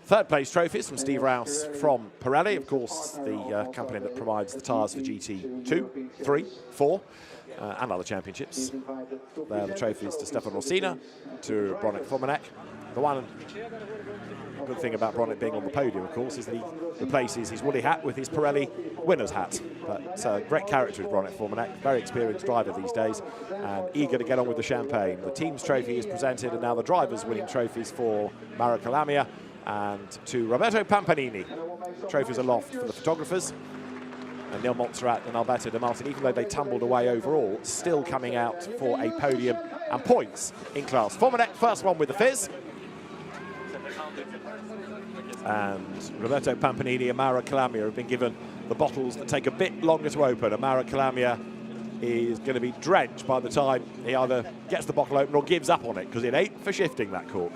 third place trophies from Steve Rouse from Pirelli, of course the company that provides the tyres for GT2, 3, 4 and other championships. There are the trophies to Stefan Rossina, to Bronick Formanek. The one good thing about Bronick being on the podium, of course, is that he replaces his woolly hat with his Pirelli winner's hat. But great character is Bronick Formanek, very experienced driver these days, and eager to get on with the champagne. The team's trophy is presented, and now the drivers winning trophies for Mauro Calamia and to Roberto Pampanini. Trophies aloft for the photographers. And Neil Montserrat and Alberto De Martin, even though they tumbled away overall, still coming out for a podium and points in class. Formanek, first one with the fizz. And Roberto Pampanini and Mauro Calamia have been given the bottles that take a bit longer to open. And Mauro Calamia is going to be drenched by the time he either gets the bottle open or gives up on it, because it ain't for shifting, that cork.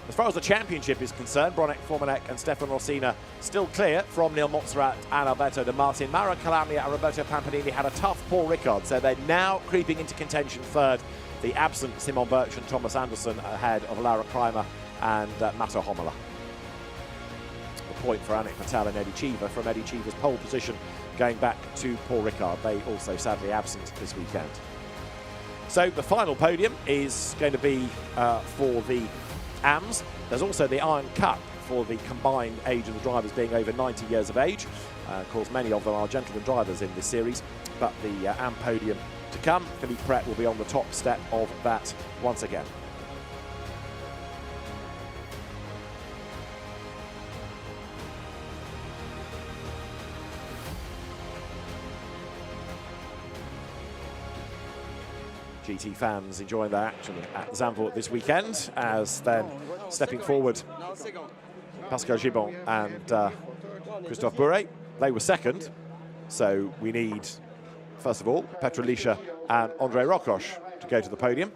As far as the championship is concerned, Bronick Formanek and Stefan Rossina still clear from Neil Montserrat and Alberto De Martin. Mauro Calamia and Roberto Pampanini had a tough Paul Ricard, so they're now creeping into contention third. The absent Simon Birch and Thomas Anderson ahead of Laura Kreimer and Matto Homola. A point for Anik Patel and Eddie Cheever from Eddie Cheever's pole position going back to Paul Ricard. They also sadly absent this weekend. So the final podium is going to be for the AMS. There's also the Iron Cup for the combined age of the drivers being over 90 years of age. Of course, many of them are gentlemen drivers in this series, but the AM podium to come. Philippe Pret will be on the top step of that once again. GT fans enjoying their action at Zandvoort this weekend, as then stepping forward Pascal Gibon and Christophe Bourret. They were second, so we need, first of all, Petr Lisha and André Rocoche to go to the podium,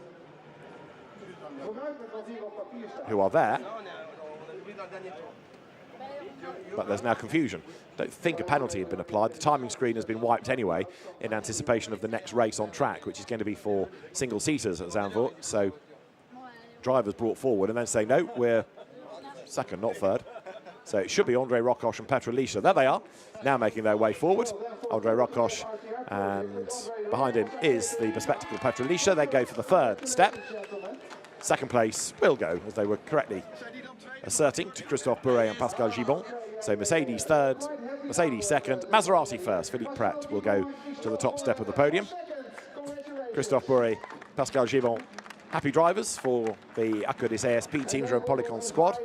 who are there. But there's now confusion. Don't think a penalty had been applied. The timing screen has been wiped anyway in anticipation of the next race on track, which is going to be for single-seaters at Zandvoort. So drivers brought forward and then saying, no, we're second, not third. So it should be André Rocoche and Petr Lisha. There they are, now making their way forward. André Rocoche, and behind him is the bespectacled Petr Lisha. They go for the third step. Second place will go, as they were correctly asserting, to Christophe Bourret and Pascal Gibon. So Mercedes third, Mercedes second, Maserati first. Philippe Pret will go to the top step of the podium. Christophe Bourret, Pascal Gibon, happy drivers for the Acadis ASP Team Jerome Policon squad.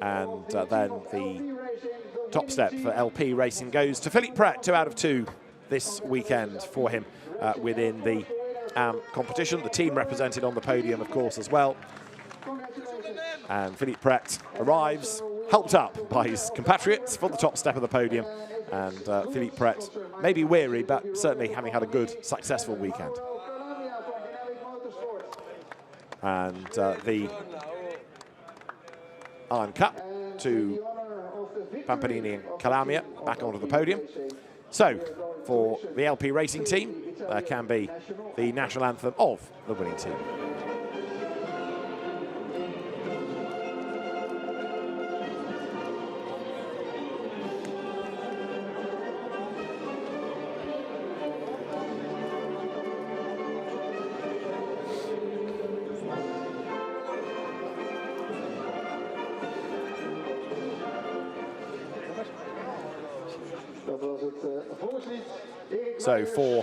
And then the top step for LP Racing goes to Philippe Pret, 2 out of 2 this weekend for him within the competition. The team represented on the podium, of course, as well. And Philippe Pret arrives, helped up by his compatriots for the top step of the podium. And Philippe Pret may be weary, but certainly having had a good, successful weekend. And the Iron Cup to Pampanini and Calamia back onto the podium. So, for the LP Racing team, there can be the national anthem of the winning team. So for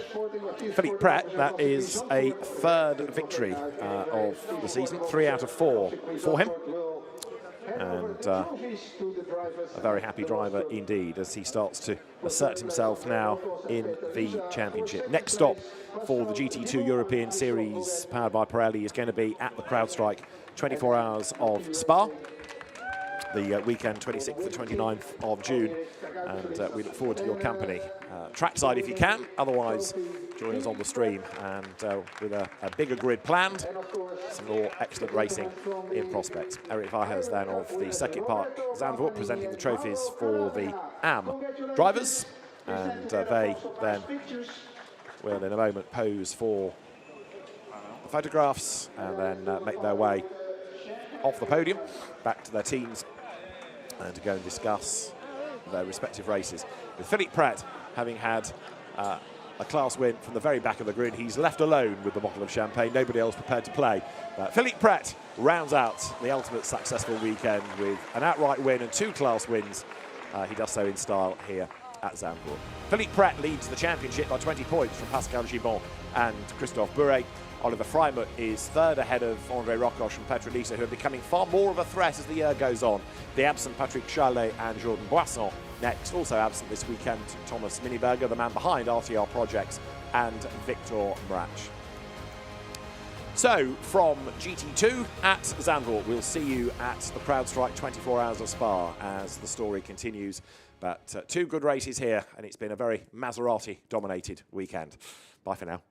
Philippe Pret, that is a third victory of the season, 3 out of 4 for him. And a very happy driver indeed as he starts to assert himself now in the championship. Next stop for the GT2 European Series powered by Pirelli is going to be at the CrowdStrike 24 Hours of Spa. the weekend 26th and 29th of June, and we look forward to your company trackside if you can. Otherwise, join us on the stream, and with a bigger grid planned, some more excellent racing in prospect. Eric Varhez then of the Circuit Park Zandvoort presenting the trophies for the AM drivers, and they then will in a moment pose for the photographs and then make their way off the podium back to their teams and to go and discuss their respective races. With Philippe Pret having had a class win from the very back of the grid, he's left alone with the bottle of champagne, nobody else prepared to play. Philippe Pret rounds out the ultimate successful weekend with an outright win and 2 class wins. He does so in style here at Zandvoort. Philippe Pret leads the championship by 20 points from Pascal Gibon and Christophe Bourret. Oliver Freimuth is third ahead of André Rocoche and Petre Lisa, who are becoming far more of a threat as the year goes on. The absent Patrick Charlet and Jordan Boisson next. Also absent this weekend, Thomas Miniberger, the man behind RTR Projects, and Victor Mrach. So, from GT2 at Zandvoort, we'll see you at the CrowdStrike 24 Hours of Spa as the story continues. But 2 good races here, and it's been a very Maserati-dominated weekend. Bye for now.